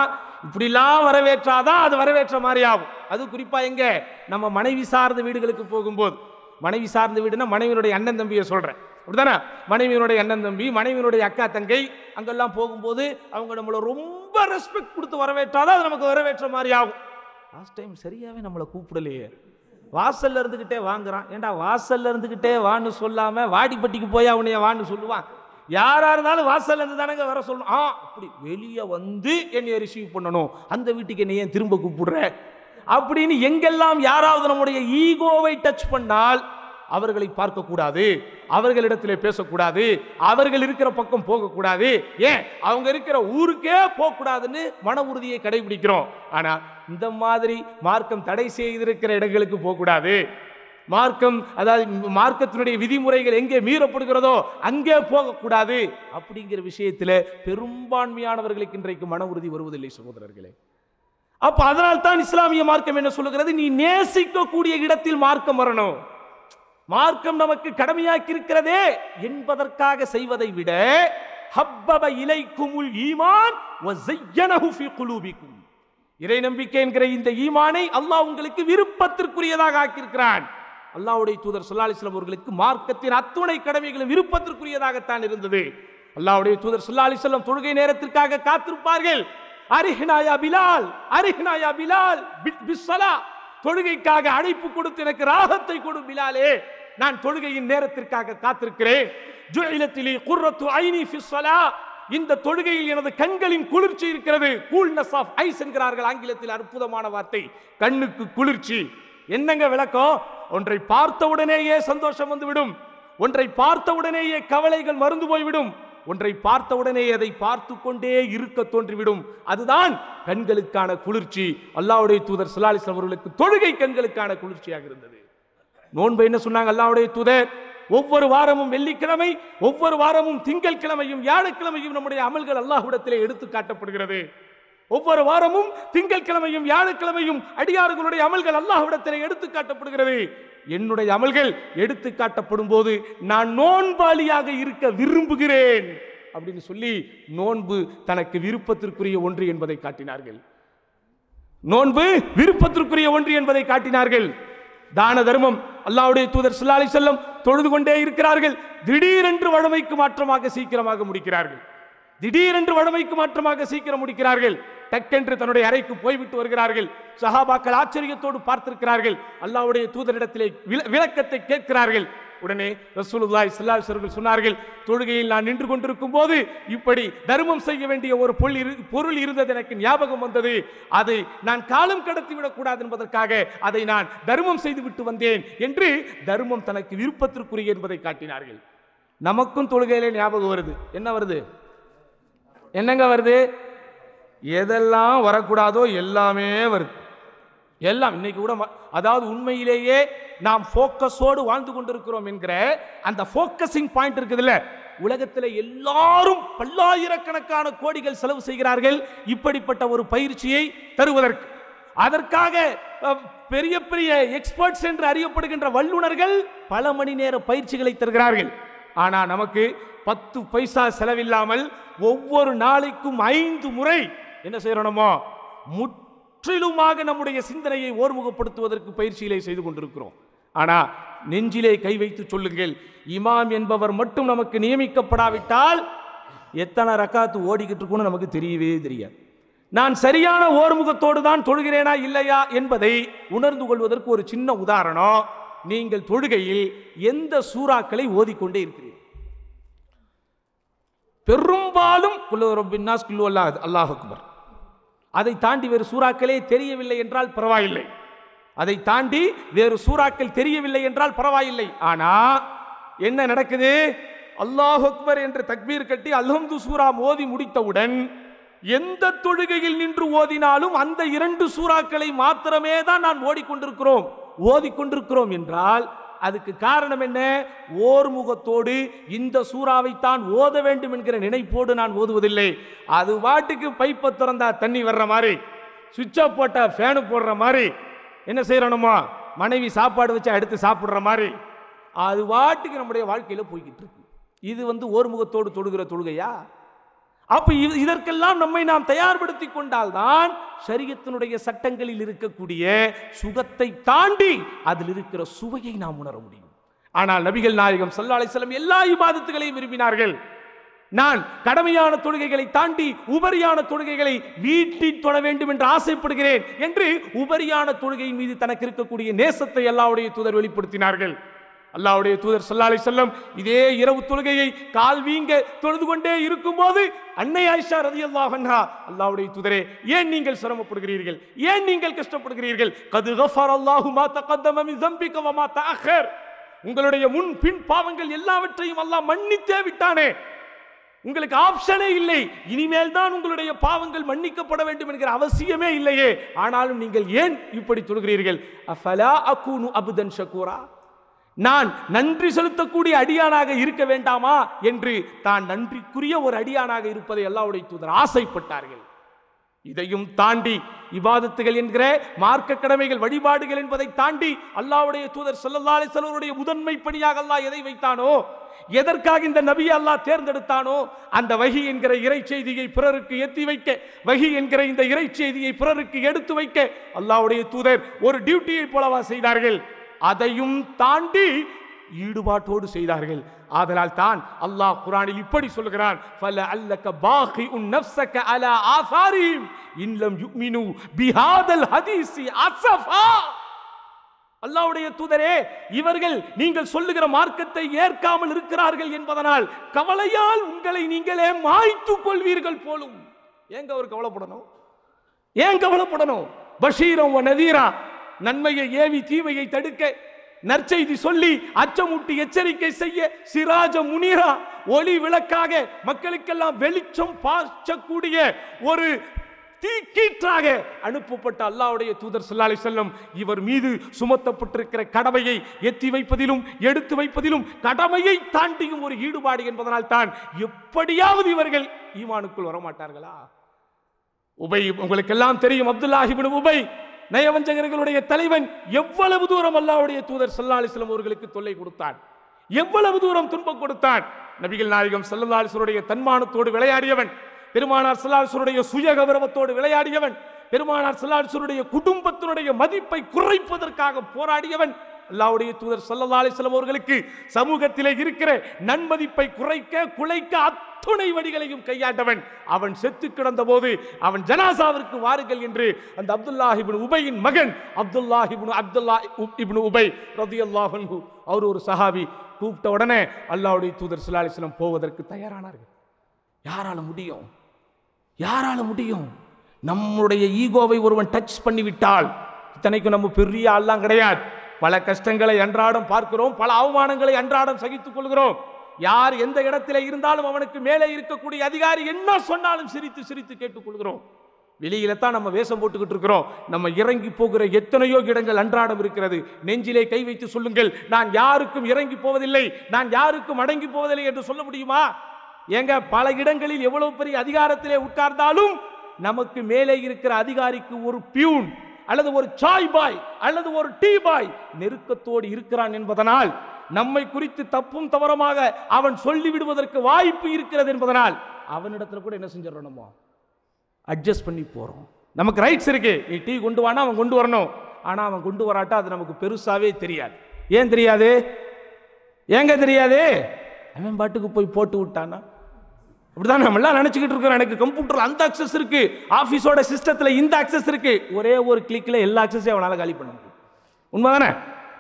இப்படிலாம் வரவேற்றாதான் அது வரவேற்ற மாதிரி ஆகும். அது குறிப்பா எங்க? நம்ம மனைவி சார்ந்த வீடுகளுக்கு போகும்போது. மனைவி சார்ந்த வீடுனா மனைவியினுடைய அண்ணன் தம்பியை சொல்றேன். அப்படிதானே? மனைவியினுடைய அண்ணன் தம்பி, மனைவியினுடைய அக்கா தங்கை, அங்கெல்லாம் போகும்போது அவங்க நம்மளை ரொம்ப ரெஸ்பெக்ட் கொடுத்து வரவேற்றாதான் அது நமக்கு வரவேற்ற மாதிரி ஆகும். லாஸ்ட் டைம் சரியாவே நம்மளை கூப்பிடலையே, வாசல்ல இருந்துகிட்டே வாங்குறான். ஏண்டா வாசல்ல இருந்துகிட்டே வான்னு சொல்லாம வாடிப்பட்டிக்கு போய் அவனைய வான்னு சொல்லுவான்? யாரா இருந்தாலும் வாசல்ல இருந்து தானங்க வர சொல்லணும். அப்படி வெளியே வந்து என்னைய ரிசீவ் பண்ணணும், அந்த வீட்டுக்கு என்னை ஏன் திரும்ப கூப்பிடுற அப்படின்னு எங்கெல்லாம் யாராவது நம்முடைய ஈகோவை டச் பண்ணால் அவர்களை பார்க்க கூடாது, அவர்களிடத்திலே பேசக்கூடாது, அவர்கள் இருக்கிற பக்கம் போகக்கூடாது, ஏன் அவங்க இருக்கிற ஊருக்கே போகக்கூடாதுன்னு மன உறுதியை கடைபிடிக்கிறோம். ஆனா இந்த மாதிரி மார்க்கம் தடை செய்திருக்கிற இடங்களுக்கு போகக்கூடாது. மார்க்கம், அதாவது மார்க்கத்தினுடைய விதிமுறைகள் எங்கே மீறப்படுகிறதோ அங்கே போகக்கூடாது அப்படிங்கிற விஷயத்தில் பெரும்பான்மையானவர்களுக்கு இன்றைக்கு மன உறுதி வருவதில்லை சகோதரர்களே. அப்ப அதனால் தான் இஸ்லாமிய மார்க்கம் என்ன சொல்லுகிறது? நீ நேசிக்கக்கூடிய இடத்தில் மார்க்கம் வரணும். மார்க்கம் நமக்கு கடமையாக்கி இருக்கிறதே என்பதற்காக செய்வதை விட ஹப்பப இலைக்குமுல் ஈமான் வ ஸய்யனஹு ஃபீ குலூபிக்கும், இறை நம்பிக்கை என்கிற இந்த ஈமானை அல்லாஹ் உங்களுக்கு விருப்பத்திற்குரியதாக ஆக்கியிருக்கிறான். அல்லாஹ்வுடைய தூதர் ஸல்லல்லாஹு அலைஹி வஸல்லம் அவர்களுக்கு மார்க்கத்தின் அத்துணை கடமைகளும் விருப்பத்திற்குரியதாகத்தான் இருந்தது. அல்லாஹ்வுடைய தூதர் ஸல்லல்லாஹு அலைஹி வஸல்லம் தொழுகை நேரத்திற்காக காத்திருப்பார்கள். அரிஹ்னா யா பிலால், அரிஹ்னா யா பிலால் பிஸ்ஸலா, தொழுகைக்காக அழைப்பு கொடுத்து எனக்கு ராகத்தை கொடு பிலாலே, நான் தொழுகையின் நேரத்திற்காக காத்திருக்கிறேன். ஜுஇலத் லி குர்ரத்து ஐனி ஃபிஸ்ஸலா, இந்த தொழுகையில் எனது கண்களின் குளிர்ச்சி இருக்கிறது. கூல்னஸ் ஆஃப் ஐஸ் என்கிறார்கள் ஆங்கிலத்தில், அற்புதமான வார்த்தை. கண்ணுக்கு குளிர்ச்சி. என்னங்க விளக்கம்? ஒன்றை பார்த்தவுடனேயே சந்தோஷம் வந்துவிடும், ஒன்றை பார்த்தவுடனேயே கவலைகள் மறந்து போய்விடும், ஒன்றை பார்த்தவுடனே அதை பார்த்து கொண்டே இருக்க தோன்றிவிடும். அதுதான் கண்களுக்கான குளிர்ச்சி. அல்லாஹ்வுடைய தூதர் ஸல்லல்லாஹு அலைஹி வஸல்லம் அவர்களுக்கு தொழுகை கண்களுக்கான குளிர்ச்சியாக இருந்தது. நோன்பு என்ன சொன்னாங்க அல்லாஹ்வுடைய தூதர்? ஒவ்வொரு வாரமும் வெள்ளிக்கிழமை, ஒவ்வொரு வாரமும் திங்கள் கிழமையும் வியாழக்கிழமையும் நம்முடைய அமல்கள் அல்லாஹ்விடத்திலே எடுத்து காட்டப்படுகிறது. ஒவ்வொரு வாரமும் திங்கள் கிழமையும் வியாழக்கிழமையும் அடியார்களுடைய அமல்கள் அல்லாஹ்விடத்திலே எடுத்து காட்டப்படுகிறது. என்னுடைய அமல்கள் எடுத்து காட்டப்படும் போது நான் நோன்பாளியாக இருக்க விரும்புகிறேன் அப்படின்னு சொல்லி நோன்பு தனக்கு விருப்பத்திற்குரிய ஒன்று என்பதை காட்டினார்கள். நோன்பு விருப்பத்திற்குரிய ஒன்று என்பதை காட்டினார்கள். தான தர்மம் அல்லாஹ்வுடைய தூதர் ஸல்லல்லாஹு அலைஹி வஸல்லம் தொழுது கொண்டே இருக்கிறார்கள். திடீரென்று வழமைக்கு மாற்றமாக சீக்கிரமாக முடிக்கிறார்கள். திடீரென்று வழமைக்கு மாற்றமாக சீக்கிரம் முடிக்கிறார்கள். டக்கென்று தன்னுடைய அறைக்கு போய்விட்டு வருகிறார்கள். சஹாபாக்கள் ஆச்சரியத்தோடு பார்த்திருக்கிறார்கள். அல்லாஹ்வுடைய தூதரிடத்திலே விளக்கத்தை கேட்கிறார்கள். உடனே ரசூலுல்லாஹி ஸல்லல்லாஹு அலைஹி வஸல்லம் சொன்னார்கள், தொழுகையில் நான் நின்று கொண்டிருக்கும் போது இப்படி தர்மம் செய்ய வேண்டிய ஒரு பொருள் இருந்தது எனக்கு ஞாபகம் வந்தது. அதை நான் காலம் கடத்தி விடக்கூடாது என்பதற்காக அதை நான் தர்மம் செய்து விட்டு வந்தேன் என்று தர்மம் தனக்கு விருப்பத்திற்குரிய என்பதை காட்டினார்கள். நமக்கும் தொழுகையிலே ஞாபகம் வருது. என்ன வருது? என்னங்க வருது? எதெல்லாம் வரக்கூடாதோ எல்லாமே வருது. எல்லாம் இன்னைக்கு கூட, அதாவது உண்மையிலேயே நாம் ஃபோக்கஸோடு வாழ்ந்து கொண்டிருக்கிறோம் என்கிற அந்த ஃபோக்கஸிங் பாயிண்ட் இருக்குதுல்ல, உலகத்தில் எல்லாரும் பல்லாயிரக்கணக்கான கோடிகள் செலவு செய்கிறார்கள் இப்படிப்பட்ட ஒரு பயிற்சியை தருவதற்கு. அதற்காக பெரிய பெரிய எக்ஸ்பர்ட்ஸ் என்று அறியப்படுகின்ற வல்லுநர்கள் பல மணி நேர பயிற்சிகளை தருகிறார்கள். ஆனால் நமக்கு 10 பைசா செலவில்லாமல் ஒவ்வொரு நாளைக்கும் 5 முறை என்ன செய்யறோமோ முற்றிலுமாக நம்முடைய சிந்தனையை ஓர்முகப்படுத்துவதற்கு பயிற்சிகளை செய்து கொண்டிருக்கிறோம். ஆனா நெஞ்சிலே கை வைத்து சொல்லுங்கள், இமாம் என்பவர் மட்டும் நமக்கு நியமிக்கப்படாவிட்டால் எத்தனை ரக்காத்து ஓடிக்கிட்டு இருக்குன்னு நமக்கு தெரியவே தெரியாது. நான் சரியான ஓர்முகத்தோடு தான் தொழுகிறேனா இல்லையா என்பதை உணர்ந்து கொள்வதற்கு ஒரு சின்ன உதாரணம். நீங்கள் தொழுகையில் எந்த சூறாக்களை ஓதிக்கொண்டே இருக்கிறீர்கள்? பெரும்பாலும் அல்லாஹ் அக்பர். அதை தாண்டி வேறு சூறாக்களே தெரியவில்லை என்றால் பரவாயில்லை, அதை தாண்டி வேறு சூறாக்கள் தெரியவில்லை என்றால் பரவாயில்லை. ஆனா என்ன நடக்குது? அல்லாஹ் அக்பர் என்று தக்பீர் கட்டி அல்ஹம்து சூரா ஓதி முடித்தவுடன் எந்த தொழுகையில் நின்று ஓதினாலும் அந்த 2 சூறாக்களை மாத்திரமே தான் நான் ஓதிக்கொண்டிருக்கிறோம் என்றால் அதுக்கு காரணம் என்ன? ஓர்முகத்தோடு இந்த சூறாவை தான் ஓத வேண்டும் என்கிற நினைப்போடு நான் ஓதுவதில்லை. அது வாட்டுக்கு பைப்பை திறந்தா தண்ணி வர்ற மாதிரி, சுவிட்சை போட்டா ஃபேனு போடுற மாதிரி, என்ன செய்யறோமா மனைவி சாப்பாடு வச்சு எடுத்து சாப்பிடுற மாதிரி அது வாட்டுக்கு நம்முடைய வாழ்க்கையில போய்கிட்டு இருக்கு. இது ஓர்முகத்தோடு தொழுகிற தொழுகையா? அப்ப இதற்கெல்லாம் நம்மை நாம் தயார்படுத்திக் கொண்டால்தான் ஷரியத்தினுடைய சட்டங்களில் இருக்கக்கூடிய சுகத்தை தாண்டி அதில் இருக்கிற சுவையை நாம் உணர முடியும். ஆனால் நபிகள் நாயகம் ஸல்லல்லாஹு அலைஹி வஸல்லம் எல்லா இபாதத்துகளையும் விரும்பினார்கள். நான் கடமையான தொழுகைகளை தாண்டி உபரியான தொழுகைகளை வீட்டில் தொழ வேண்டும் என்று ஆசைப்படுகிறேன் என்று உபரியான தொழுகையின் மீது தனக்கு இருக்கக்கூடிய நேசத்தை அல்லாஹ்வுடைய தூதர் வெளிப்படுத்தினார்கள். அல்லாஹ்வுடைய தூதர் ஸல்லல்லாஹு அலைஹி வஸல்லம் இதே இரவு தொழுகையை கால் வீங்க தொழுது கொண்டே இருக்கும்போது அன்னை ஆயிஷா ரலியல்லாஹு அன்ஹா, அல்லாஹ்வுடைய தூதரே ஏன் நீங்கள் சிரமப்படுகிறீர்கள், ஏன் நீங்கள் கஷ்டப்படுகிறீர்கள்? கது கஃபரல்லாஹு மா தகத்தம மின் ஸம்பிக வ மா தஅக்கர், உங்களுடைய முன் பின் பாவங்கள் எல்லாவற்றையும் அல்லாஹ் மன்னித்தே விட்டானே, உங்களுக்கு ஆப்ஷனே இல்லை, இனிமேல் தான் உங்களுடைய பாவங்கள் மன்னிக்கப்பட வேண்டும் என்கிற அவசியமே இல்லையே, ஆனாலும் நீங்கள் ஏன் இப்படி தொழுகிறீர்கள்? அஃபலா அகூனு அப்தன் ஷகூரா, நான் நன்றி செலுத்தக்கூடிய அடியானாக இருக்க வேண்டாமா என்று தான் நன்றிக்குரிய ஒரு அடியானாக இருப்பதை அல்லாஹ்வுடைய தூதர் ஆசைப்பட்டார்கள். இதையும் தாண்டி இபாதத்துகள் என்கிற மார்க்க கடமைகள் வழிபாடுகள் என்பதை தாண்டி அல்லாஹ்வுடைய தூதர் ஸல்லல்லாஹு அலைஹி வஸல்லம் முதன்மை பணியாக அல்லாஹ் எதை வைத்தானோ, எதற்காக இந்த நபியை அல்லாஹ் தேர்ந்தெடுத்தானோ அந்த வஹி என்கிற இறை செய்தியை பிறருக்கு எத்தி வைக்க, வஹி என்கிற இந்த இறை செய்தியை பிறருக்கு எடுத்து வைக்க அல்லாஹ்வுடைய தூதர் ஒரு டியூட்டியை போலவா செய்தார்கள். அதையும் தாண்டி ஈடுபாட்டோடு செய்தார்கள். ஆதலால் தான் அல்லாஹ் குர்ஆனில் இப்படி சொல்கிறான், ஃபலஅல்லக பாகிஉன் நஃப்ஸக அலா ஆசாரிஹிம் இன் லம் யுமினு பிஹாதல் ஹதீஸி அஸஃபா. அல்லாஹ்வுடைய தூதரே, இவர்கள் நீங்கள் சொல்லுகிற மார்க்கத்தை ஏற்காமல் இருக்கிறார்கள் என்பதனால் கவலையால் உங்களை நீங்களே மாய்த்துக் கொள்வீர்கள் போலும். ஏங்க அவர் கவலைப்படணும்? ஏன் கவலைப்படணும்? பஷீரம் வ நதீரா, நன்மையை ஏவி தீமையை தடுக்க, நற்செய்தி சொல்லி அச்சமூட்டி எச்சரிக்கை செய்ய, சிராஜ முனீரா, ஒளி விளக்காக மக்களுக்கெல்லாம் வெளிச்சம் பாய்ச்சக்கூடிய ஒரு தீக்கீற்றாக அனுப்பப்பட்ட அல்லாஹ்வுடைய தூதர் ஸல்லல்லாஹு அலைஹி வஸல்லம் இவர் மீது சுமத்தப்பட்டிருக்கிற கடமையை எத்தி வைப்பதிலும் எடுத்து வைப்பதிலும் கடமையை தாண்டியும் ஒரு ஈடுபாடு என்பதனால் தான் எப்படியாவது இவர்கள் ஈமானுக்குள் வரமாட்டார்களா? உபை, உங்களுக்கு எல்லாம் தெரியும், அப்துல்லாஹ் இப்னு உபை நயவஞ்சகர்களுடைய தலைவன் எவ்வளவு தூரம் அல்லாஹ்வுடைய தூதர் ஸல்லல்லாஹு அலைஹி வஸல்லம் அவர்களுக்கு தொல்லை கொடுத்தான், எவ்வளவு தூரம் துன்பம் கொடுத்தான். நபிகள் நாயகம் ஸல்லல்லாஹு அலைஹி வஸல்லம் தன்மானத்தோடு விளையாடியவன், பெருமானார் ஸல்லல்லாஹு அலைஹி வஸல்லம் சுய கௌரவத்தோடு விளையாடியவன், பெருமானார் ஸல்லல்லாஹு அலைஹி வஸல்லம் குடும்பத்தினுடைய மதிப்பை குறைப்பதற்காக போராடியவன். அல்லாஹ்வுடைய தூதர் ஸல்லல்லாஹு அலைஹி வஸல்லம் அவர்களுக்கு சமூகத்திலே இருக்கிற நன்மதிப்பை குறைக்க குலைக்க அத்துணை வழிகளையும் கையாண்டவன். அவன் செத்து கிடந்த போது அவன் ஜனாசாவிற்கு வாருங்கள் என்று அந்த அப்துல்லாஹ் இப்னு உபையின் மகன் அப்துல்லாஹ் இப்னு உபை ரலியல்லாஹு அன்ஹு அவர் ஒரு சஹாபி கூப்பிட்ட உடனே அல்லாஹ்வுடைய தூதர் ஸல்லல்லாஹு அலைஹி வஸல்லம் போவதற்கு தயாரானார்கள். யாரால முடியும்? யாரால முடியும்? நம்முடைய ஈகோவை ஒருவன் டச் பண்ணிவிட்டால், இத்தனைக்கும் நம்ம பெரிய ஆள்லாம் கிடையாது, பல கஷ்டங்களை அன்றாடம் பார்க்கிறோம், பல அவமானங்களை அன்றாடம் சகித்துக் கொள்கிறோம். யார் எந்த இடத்திலே இருந்தாலும் அவனுக்கு மேலே இருக்கக்கூடிய அதிகாரி என்ன சொன்னாலும் சிரித்து சிரித்து கேட்டுக்கொள்கிறோம். வெளியில தான் நம்ம வேஷம் போட்டுக்கிட்டு இருக்கிறோம். நம்ம இறங்கி போகிற எத்தனையோ இடங்கள் அன்றாடம் இருக்கிறது. நெஞ்சிலே கை வைத்து சொல்லுங்கள், நான் யாருக்கும் இறங்கி போவதில்லை, நான் யாருக்கும் அடங்கி போவதில்லை என்று சொல்ல முடியுமா? ஏங்க, பல இடங்களில் எவ்வளவு பெரிய அதிகாரத்திலே உட்கார்ந்தாலும் நமக்கு மேலே இருக்கிற அதிகாரிக்கு ஒரு பியூன் அல்லது ஒரு சாய் பாய் அல்லது ஒரு டீ பாய் நெருக்கத்தோடு இருக்கிறான் என்பதனால், நம்மை குறித்து தப்பும் தவறமாக அவன் சொல்லிவிடுவதற்கு வாய்ப்பு இருக்கிறது என்பதனால் அவனிடத்துல கூட என்ன செஞ்சிடறோம், நம்ம அட்ஜஸ்ட் பண்ணி போறோம். நமக்கு ரைட்ஸ் இருக்கு, நீ டீ கொண்டு வானா அவன் கொண்டு வரணும், ஆனா அவன் கொண்டு வராட்டா அது நமக்கு பெருசாவே தெரியாது. ஏன் தெரியாது? ஏங்க தெரியாது? அவன் பாட்டுக்கு போய் போட்டு விட்டானா? அப்படிதான் நம்ம எல்லாம் நினைச்சுக்கிட்டு இருக்கிறோம். எனக்கு கம்ப்யூட்டர்ல அந்த அக்சஸ் இருக்கு, ஆபீஸோட சிஸ்டத்துல இந்த அக்சஸ் இருக்கு, ஒரே ஒரு கிளிக்ல எல்லா அக்சஸையும் அவனால காலி பண்ண முடியும். உண்மைதானே?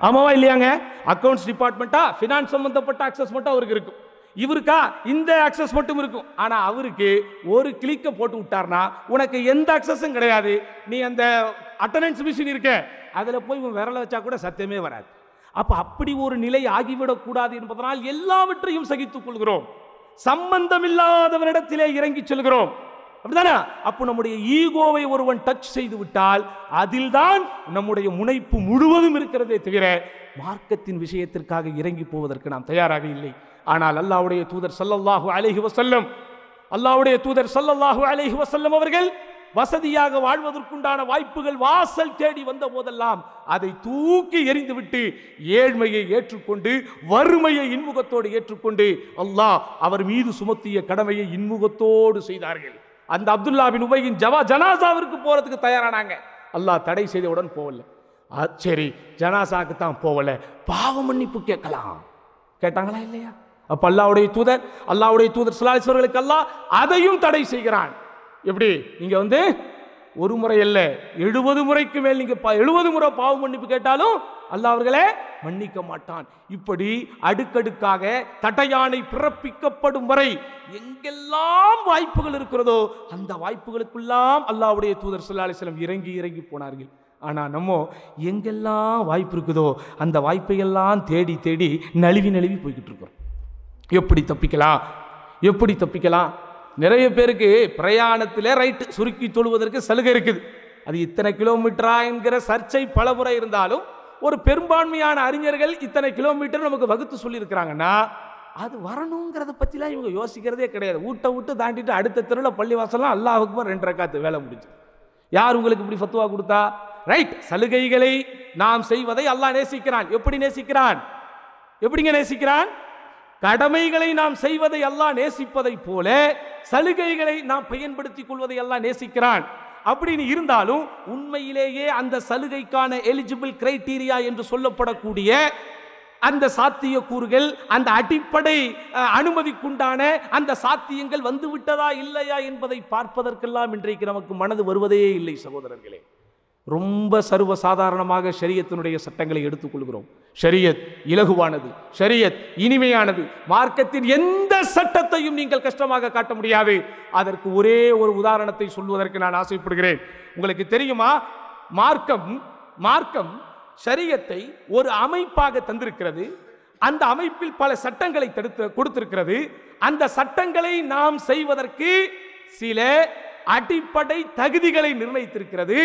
ஆமாவா இல்லையாங்க? அக்கவுண்ட்ஸ் டிபார்ட்மெண்ட்டா ஃபினான்ஸ் சம்பந்தப்பட்ட அக்சஸ் மட்டும் அவருக்கு இருக்கும், இவருக்கா இந்த அக்சஸ் மட்டும் இருக்கும். ஆனா அவருக்கு ஒரு கிளிக்க போட்டு விட்டார்னா உனக்கு எந்த அக்சஸும் கிடையாது. நீ அந்த அட்டெண்டன்ஸ் மிஷின் இருக்க, அதுல போய் உன் விரல வச்சா கூட சத்தியமே வராது. அப்ப அப்படி ஒரு நிலை ஆகிவிடக் கூடாது என்பதனால் எல்லாவற்றையும் சகித்துக் கொள்கிறோம். சம்பந்தமில்லாதவனிடத்திலே இறங்கி செல்கிறோம். அப்படிதானே? அப்போ நம்முடைய ஈகோவை ஒருவன் டச் செய்து விட்டால் அதில்தான் நம்முடைய முனைப்பு முழுவதும் இருக்கிறதே தவிர மார்க்கத்தின் விஷயத்திற்காக இறங்கி போவதற்கு நாம் தயாராக இல்லை. ஆனால் அல்லாஹ்வுடைய தூதர் ஸல்லல்லாஹு அலைஹி வஸல்லம் அவர்கள் வசதியாக வாழ்வதற்குண்டான வாய்ப்புகள் வாசல் தேடி வந்த போதெல்லாம் அதை தூக்கி எறிந்துவிட்டு ஏழ்மையை ஏற்றுக்கொண்டு வறுமையை இன்முகத்தோடு ஏற்றுக்கொண்டு அல்லாஹ் அவர் மீது சுமத்திய கடமையை இன்முகத்தோடு செய்தார்கள். அந்த அப்துல்லாஹ் பின் உபையின் ஜனாசாவிற்கு போறதுக்கு தயாரானாங்க. அல்லாஹ் தடை செய்தவுடன் போகல. சரி, ஜனாசாக்கு தான் போகல, பாவ மன்னிப்பு கேட்கலாம். கேட்டாங்களா இல்லையா? அப்ப அல்லாஹ்வுடைய தூதர் ஸல்லல்லாஹு அலைஹி வஸல்லம் அல்லாஹ் அதையும் தடை செய்கிறான். எப்படி? நீங்க ஒரு முறை அல்ல 70 முறைக்கு மேல் நீங்க 70 முறை பாவ மன்னிப்பு கேட்டாலும் அல்லாஹ் அவர்களே மன்னிக்க மாட்டான். இப்படி அடுக்கடுக்காக தட்டையானை பிறப்பிக்கப்படும் வரை எங்கெல்லாம் வாய்ப்புகள் இருக்கிறதோ அந்த வாய்ப்புகளுக்கெல்லாம் அல்லாஹ்வுடைய தூதர் ஸல்லல்லாஹு அலைஹி வஸல்லம் இறங்கி போனார்கள். ஆனா நம்ம எங்கெல்லாம் வாய்ப்பு இருக்குதோ அந்த வாய்ப்பையெல்லாம் தேடி தேடி நழுவி போய்கிட்டு இருக்கிறோம். எப்படி தப்பிக்கலாம்? நிறைய பேருக்கு பிரயாணத்திலே ரைட்டு சுருக்கி தொழுவதற்கு சலுகை இருக்குது. அது இத்தனை கிலோமீட்டரா என்கிற சர்ச்சை பலமுறை இருந்தாலும் ஒரு பெரும்பான்மையான அறிஞர்கள் இத்தனை கிலோமீட்டர் நமக்கு வகுத்து சொல்லியிருக்கிறாங்கன்னா அது வரணுங்கிறத பற்றிலாம் இவங்க யோசிக்கிறதே கிடையாது. விட்டு தாண்டிட்டு அடுத்த தெருவில் பள்ளிவாசலாம் அல்லாஹ் அக்பர் 2 ரக்காத்து வேலை முடிஞ்சு. யார் உங்களுக்கு இப்படி ஃபத்வா கொடுத்தா? ரைட், சலுகைகளை நாம் செய்வதை அல்லாஹ் நேசிக்கிறான். எப்படிங்க நேசிக்கிறான்? கடமைகளை நாம் செய்வதை அல்லாஹ் நேசிப்பதை போல சலுகைகளை நாம் பயன்படுத்திக் கொள்வதை அல்லாஹ் நேசிக்கிறான். அப்படின்னு இருந்தாலும் உண்மையிலேயே அந்த சலுகைக்கான எலிஜிபிள் கிரைட்டீரியா என்று சொல்லப்படக்கூடிய அந்த சாத்திய கூறுகள், அந்த அடிப்படை அனுமதிக்குண்டான அந்த சாத்தியங்கள் வந்துவிட்டதா இல்லையா என்பதை பார்ப்பதற்கெல்லாம் இன்றைக்கு நமக்கு மனது வருவதே இல்லை சகோதரர்களே. ரொம்ப சர்வ சாதாரணமாக ஷரியத்தினுடைய சட்டங்களை எடுத்துக்கொள்கிறோம். ஷரியத் இலகுவானது, ஷரியத் இனிமையானது. மார்க்கத்தின் எந்த சட்டத்தையும் நீங்கள் கஷ்டமாக காட்ட முடியாது. அதற்கு ஒரே ஒரு உதாரணத்தை சொல்வதற்கு நான் ஆசைப்படுகிறேன். உங்களுக்கு தெரியுமா, மார்க்கம் ஷரியத்தை ஒரு அமைப்பாக தந்திருக்கிறது. அந்த அமைப்பில் பல சட்டங்களை கொடுத்திருக்கிறது. அந்த சட்டங்களை நாம் செய்வதற்கு சில அடிப்படை தகுதிகளை நிர்ணயித்திருக்கிறது.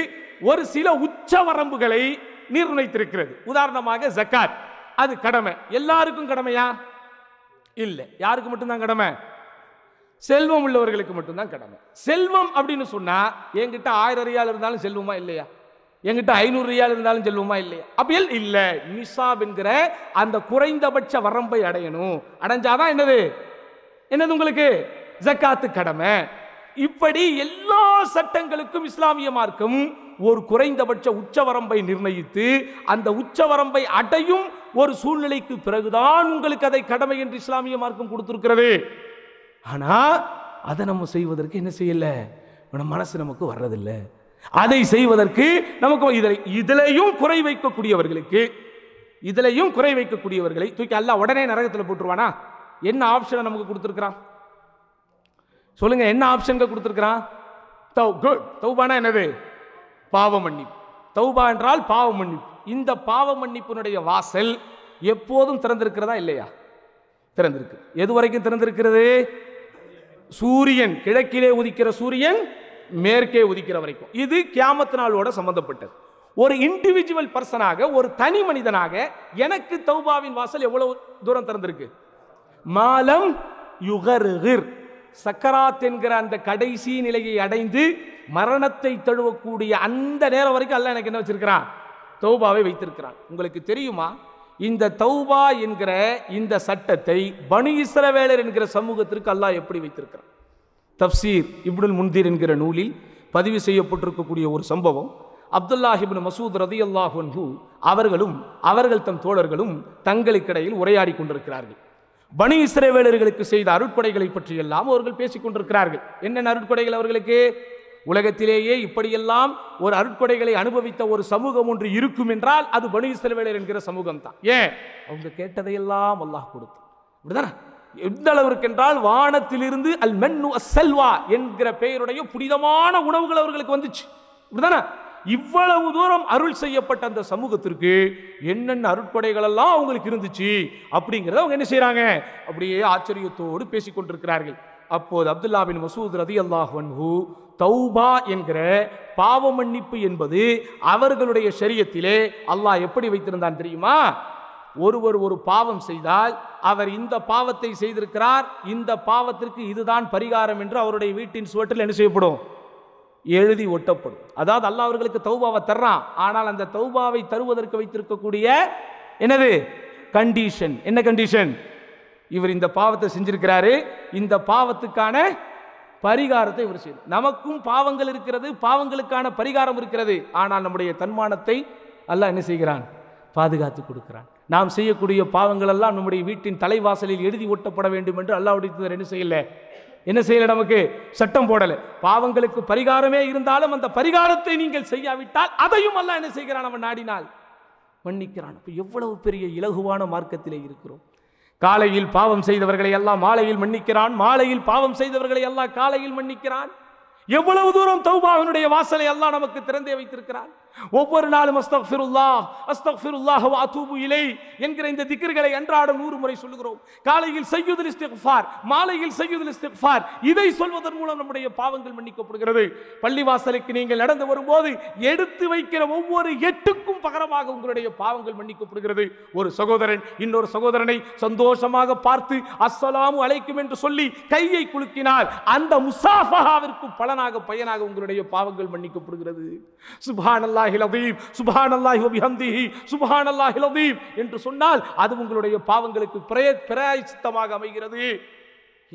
ஒரு சில உச்ச வரம்புகளை நிர்ணயித்திருக்கிறது. உதாரணமாக ஜகாத், அது கடமை. எல்லாருக்கும் கடமையா? இல்லை. யாருக்கு மட்டும்தான் கடமை? செல்வம் உள்ளவர்களுக்கு மட்டும்தான் கடமை. செல்வம் அப்படின்னு சொன்னா என்கிட்ட 1000 ரியால் இருந்தாலும் செல்வமா இல்லையா? என்கிட்ட 500 ரியால் இருந்தாலும் செல்வமா இல்லையா? அப்படி இல்ல. நிசாப் என்கிற அந்த குறைந்தபட்ச வரம்பை அடையணும். அடைஞ்சாதான் என்னது உங்களுக்கு ஜகாத்து கடமை. இப்படி எல்லா சட்டங்களுக்கும் இஸ்லாமிய மார்க்கம் ஒரு குறைந்தபட்ச உச்சவரம்பை நிர்ணயித்து அந்த உச்சவரம்பை அடையும் ஒரு சூழ்நிலைக்கு பிறகுதான் உங்களுக்கு அதை கடமை என்று இஸ்லாமிய மார்க்கம் கொடுத்திருக்கிறது. ஆனா அதை நம்ம செய்வதற்கு என்ன செய்யல, நம்ம மனசு நமக்கு வர்றதில்லை. அதை செய்வதற்கு நமக்கு இதிலையும் குறை வைக்கக்கூடியவர்களை தூக்கி அல்லாஹ் உடனே நரகத்தில் போட்டுருவானா? என்ன ஆப்ஷனை நமக்கு கொடுத்திருக்கிறான் சொல்லுங்க? என்ன ஆப்ஷன்கள் கொடுத்திருக்கிறான்? தௌபானா என்னது? பாவ மன்னிப்பு. தௌபா என்றால் பாவ மன்னிப்பு. இந்த பாவ மன்னிப்பினுடைய வாசல் எப்போதும் திறந்திருக்கிறதா இல்லையா? திறந்திருக்கு. எது வரைக்கும் திறந்திருக்கிறது? சூரியன் கிழக்கிலே உதிக்கிற சூரியன் மேற்கே உதிக்கிற வரைக்கும். இது கியாமத் நாளோட சம்பந்தப்பட்டது. ஒரு இண்டிவிஜுவல் பர்சனாக, ஒரு தனி மனிதனாக எனக்கு தௌபாவின் வாசல் எவ்வளவு தூரம் திறந்திருக்கு? மாலம் யுகர்கிர், சக்கராத் என்கிற அந்த கடைசி நிலையை அடைந்து மரணத்தை தழுவக்கூடிய அந்த நேரம் வரைக்கும் அல்லாஹ் எனக்கு என்ன வச்சிருக்கிறான்? தௌபாவை வைத்திருக்கிறான். உங்களுக்கு தெரியுமா, இந்த தௌபா என்கிற இந்த சட்டத்தை பனு இஸ்ரவேலர் என்கிற சமூகத்திற்கு அல்லாஹ் எப்படி வைத்திருக்கிறான்? தப்சீர் இப்னுல் முன்திர் என்கிற நூலில் பதிவு செய்யப்பட்டிருக்கக்கூடிய ஒரு சம்பவம். அப்துல்லாஹ் இப்னு மசூத் ரலியல்லாஹு அன்ஹு அவர்களும் அவர்கள் தம் தோழர்களும் தங்களுக்கிடையில் உரையாடி கொண்டிருக்கிறார்கள். பனு இஸ்ரவேலர்களுக்கு செய்த அருட்கொடைகளை பற்றி எல்லாம் அவர்கள் பேசிக் கொண்டிருக்கிறார்கள். என்னென்ன அருட்கொடைகள் அவர்களுக்கு? உலகத்திலேயே இப்படியெல்லாம் ஒரு அருட்கொடைகளை அனுபவித்த ஒரு சமூகம் ஒன்று இருக்கும் என்றால் அது பனு இஸ்ரவேலர் என்கிற சமூகம் தான். ஏன்? அவங்க கேட்டதையெல்லாம் அல்லாஹ் கொடுத்தான். அப்படிதானே? எந்த அளவிற்கு என்றால் வானத்திலிருந்து அல் மன்னு அஸ்ஸல்வா என்கிற பெயருடைய புனிதமான உணவுகள் அவர்களுக்கு வந்துச்சு. அப்படிதானே? இவ்வளவு தூரம் அருள் செய்யப்பட்ட அந்த சமூகத்திற்கு என்னென்ன அருட்கொடைகள் எல்லாம் அவங்களுக்கு இருந்துச்சு அப்படிங்கிறத அவங்க என்ன செய்யறாங்க? அப்படியே ஆச்சரியத்தோடு பேசிக் கொண்டிருக்கிறார்கள். அப்போது அப்துல்லா பின் மசூத் ரலியல்லாஹு அன்ஹு தௌபா என்கிற பாவ மன்னிப்பு என்பது அவர்களுடைய ஷரியத்திலே அல்லாஹ் எப்படி வைத்திருந்தான் தெரியுமா? ஒருவர் ஒரு பாவம் செய்தால் அவர் இந்த பாவத்தை செய்திருக்கிறார், இந்த பாவத்திற்கு இதுதான் பரிகாரம் என்று அவருடைய வீட்டின் சுவற்றில் என்ன செய்யப்படும்? எழுதி ஒட்டப்படும். அதாவது அல்லாஹ் அவர்களுக்கு தௌபாவை தர்றான். ஆனால் அந்த தௌபாவை தருவதற்கு வைத்திருக்கக்கூடிய என்னது கண்டிஷன்? என்ன கண்டிஷன்? இவர் இந்த பாவத்தை செஞ்சிருக்கிறாரு, இந்த பாவத்துக்கான பரிகாரத்தை இவர் செய்யும். நமக்கும் பாவங்கள் இருக்கிறது, பாவங்களுக்கான பரிகாரம் இருக்கிறது. ஆனால் நம்முடைய தன்மானத்தை அல்லாஹ் என்ன செய்கிறான்? பாதுகாத்து கொடுக்கிறான். நாம் செய்யக்கூடிய பாவங்கள் எல்லாம் நம்முடைய வீட்டின் தலைவாசலில் எழுதி ஒட்டப்பட வேண்டும் என்று அல்லாஹ்வுடைய என்ன செய்யல நமக்கு சட்டம் போடல. பாவங்களுக்கு பரிகாரமே இருந்தாலும் அந்த பரிகாரத்தை நீங்கள் செய்யாவிட்டால் அதையும் அல்லாஹ் என்ன செய்கிறான்? அவன் நாடினால் மன்னிக்கிறான். எவ்வளவு பெரிய இலகுவான மார்க்கத்திலே இருக்கிறோம். காலையில் பாவம் செய்தவர்களை எல்லாம் மாலையில் மன்னிக்கிறான், மாலையில் பாவம் செய்தவர்களை எல்லாம் காலையில் மன்னிக்கிறான். எவ்வளவு தூரம் தௌபாவினுடைய வாசலை அல்லாஹ் நமக்கு திறந்தே வைத்திருக்கிறான். ஒவ்வொரு நாளும் அஸ்தக்ஃபிருல்லாஹ் அஸ்தக்ஃபிருல்லாஹ் வ அதூபு இலை என்கிற இந்த திக்ர்களை அன்றாடம் 100 முறை சொல்லுகிறோம். காலையில் சய்யுதுல் இஸ்திக்ஃபார், மாலையில் சய்யுதுல் இஸ்திக்ஃபார். இதை சொல்வதன் மூலம் நம்முடைய பாவங்கள் மன்னிக்கப்படுகிறது. பள்ளிவாசலுக்கு நீங்கள் நடந்து வரும்போது எடுத்து வைக்கிற ஒவ்வொரு எட்டுக்கும் பகரமாக உங்களுடைய பாவங்கள் மன்னிக்கப்படுகிறது. ஒரு சகோதரன் இன்னொரு சகோதரனை சந்தோஷமாக பார்த்து அஸ்ஸலாமு அலைக்கும் என்று சொல்லி கையை குலுக்கினால் அந்த முசாஃபஹாவிற்கு பயனாக உங்களுடைய பாவங்கள் மன்னிக்கப்படுகிறது. சுப்ஹானல்லாஹில் அஸீம், சுப்ஹானல்லாஹி வ பிஹம்திஹி, சுப்ஹானல்லாஹில் அஸீம் என்று சொன்னால் அது உங்களுடைய பாவங்களுக்கு பிராயச்சித்தமாக அமைகிறது.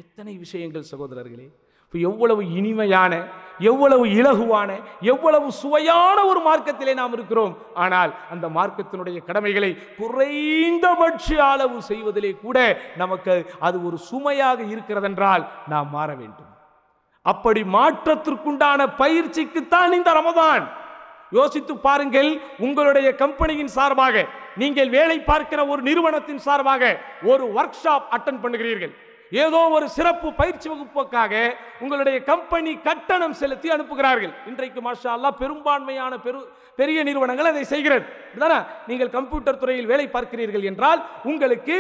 எத்தனை விஷயங்கள் சகோதரர்களே! எவ்வளவு இனிமையான, எவ்வளவு இலகுவான, எவ்வளவு சுவையான ஒரு மார்க்கத்திலே நாம் இருக்கிறோம். ஆனால் அந்த மார்க்கத்தினுடைய கடமைகளை குறைந்தபட்ச அளவு செய்வதிலே கூட நமக்கு அது ஒரு சுமையாக இருக்கிறதென்றால் நாம் மாற வேண்டும். அப்படி மாற்றத்திற்குண்டான பயிற்சிக்குத்தான் இந்த ரமதான். யோசித்து பாருங்கள். உங்களுடைய கம்பெனியின் சார்பாக, நீங்கள் வேலை பார்க்கிற ஒரு நிறுவனத்தின் சார்பாக ஒரு ஒர்க் ஷாப் அட்டெண்ட் பண்ணுகிறீர்கள். ஏதோ ஒரு சிறப்பு பயிற்சி வகுப்புக்காக உங்களுடைய கம்பெனி கட்டணம் செலுத்தி அனுப்புகிறார்கள். இன்றைக்கு மாஷா அல்லாஹ் பெரும்பான்மையான பெரிய நிறுவனங்கள் அதை செய்கிறது. நீங்கள் கம்ப்யூட்டர் துறையில் வேலை பார்க்கிறீர்கள் என்றால் உங்களுக்கு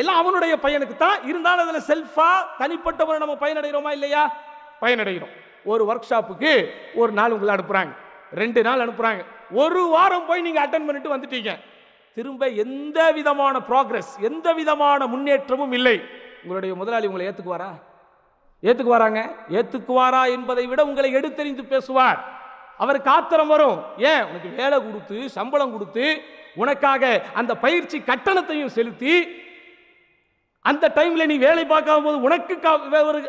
எல்லாம் அவனுடைய பையனுக்கு தான் இருந்தாலும் அதில் செல்ஃபா தனிப்பட்டவரை நம்ம பயனடைகிறோமா இல்லையா? பயனடைகிறோம். ஒரு ஒர்க் ஷாப்புக்கு ஒரு நாள் உங்களை அனுப்புறாங்க, 2 நாள் அனுப்புறாங்க. ஒரு வாரம் போய் நீங்க அட்டெண்ட் பண்ணிட்டு வந்துட்டீங்க. திரும்ப எந்த விதமான ப்ராக்ரஸ், எந்த விதமான முன்னேற்றமும் இல்லை. உங்களுடைய முதலாளி உங்களை ஏத்துக்குவாரா? ஏத்துக்குவாராங்க? ஏத்துக்குவாரா என்பதை விட உங்களை எடுத்தறிந்து பேசுவார். அவருக்கு ஆத்திரம் வரும். ஏன்? உனக்கு வேலை கொடுத்து சம்பளம் கொடுத்து உனக்காக அந்த பயிற்சி கட்டணத்தையும் செலுத்தி அந்த டைம்ல நீ வேலை பார்க்காம போது உனக்கு ஒரு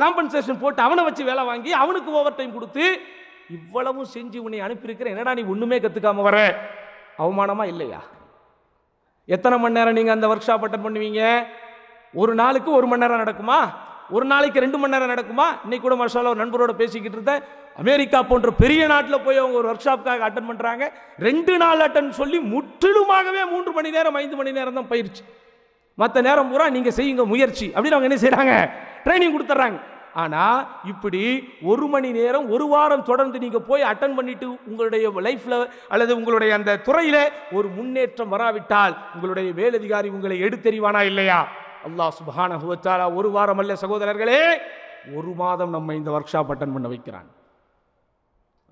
காம்பன்சேஷன் போட்டு அவனை வச்சு வேலை வாங்கி அவனுக்கு ஓவர் டைம் கொடுத்து இவ்வளவும் செஞ்சு உன்னை அனுப்பியிருக்கிற, என்னடா நீ ஒண்ணுமே கத்துக்காம வர? அவமானமா இல்லையா? எத்தனை மணி நேரம் நீங்க அந்த ஒர்க் ஷாப் அட்டெண்ட் பண்ணுவீங்க? ஒரு நாளுக்கு 1 மணி நேரம் நடக்குமா? ஒரு நாளைக்கு 2 மணி நேரம் நடக்குமா? இன்னைக்கு கூட மாஷா அல்லாஹ் ஒரு நண்பரோட பேசிக்கிட்டு இருந்தேன். அமெரிக்கா போன்ற பெரிய நாட்டில் போய் அவங்க ஒரு ஒர்க் ஷாப்புக்காக அட்டன் பண்றாங்க. 2 நாள் அட்டன் சொல்லி முற்றிலுமாகவே 3 மணி நேரம் 5 மணி நேரம் தான் பயிற்சி. மற்ற நேரம் பூரா நீங்க செய்யுங்க முயற்சி அப்படின்னு அவங்க என்ன செய்யறாங்க? ட்ரைனிங் கொடுத்துட்றாங்க. ஆனா இப்படி 1 மணி நேரம் 1 வாரம் தொடர்ந்து நீங்க போய் அட்டன் பண்ணிட்டு உங்களுடைய லைஃப்ல அல்லது உங்களுடைய அந்த துறையில ஒரு முன்னேற்றம் வராவிட்டால் உங்களுடைய மேலதிகாரி உங்களை எடுத்தெறிவானா இல்லையா? அல்லாஹ் சுப்ஹானஹு வ தஆலா 1 வாரம் அல்ல சகோதரர்களே, 1 மாதம் நம்ம இந்த ஒர்க் ஷாப் அட்டன் பண்ண வைக்கிறான்.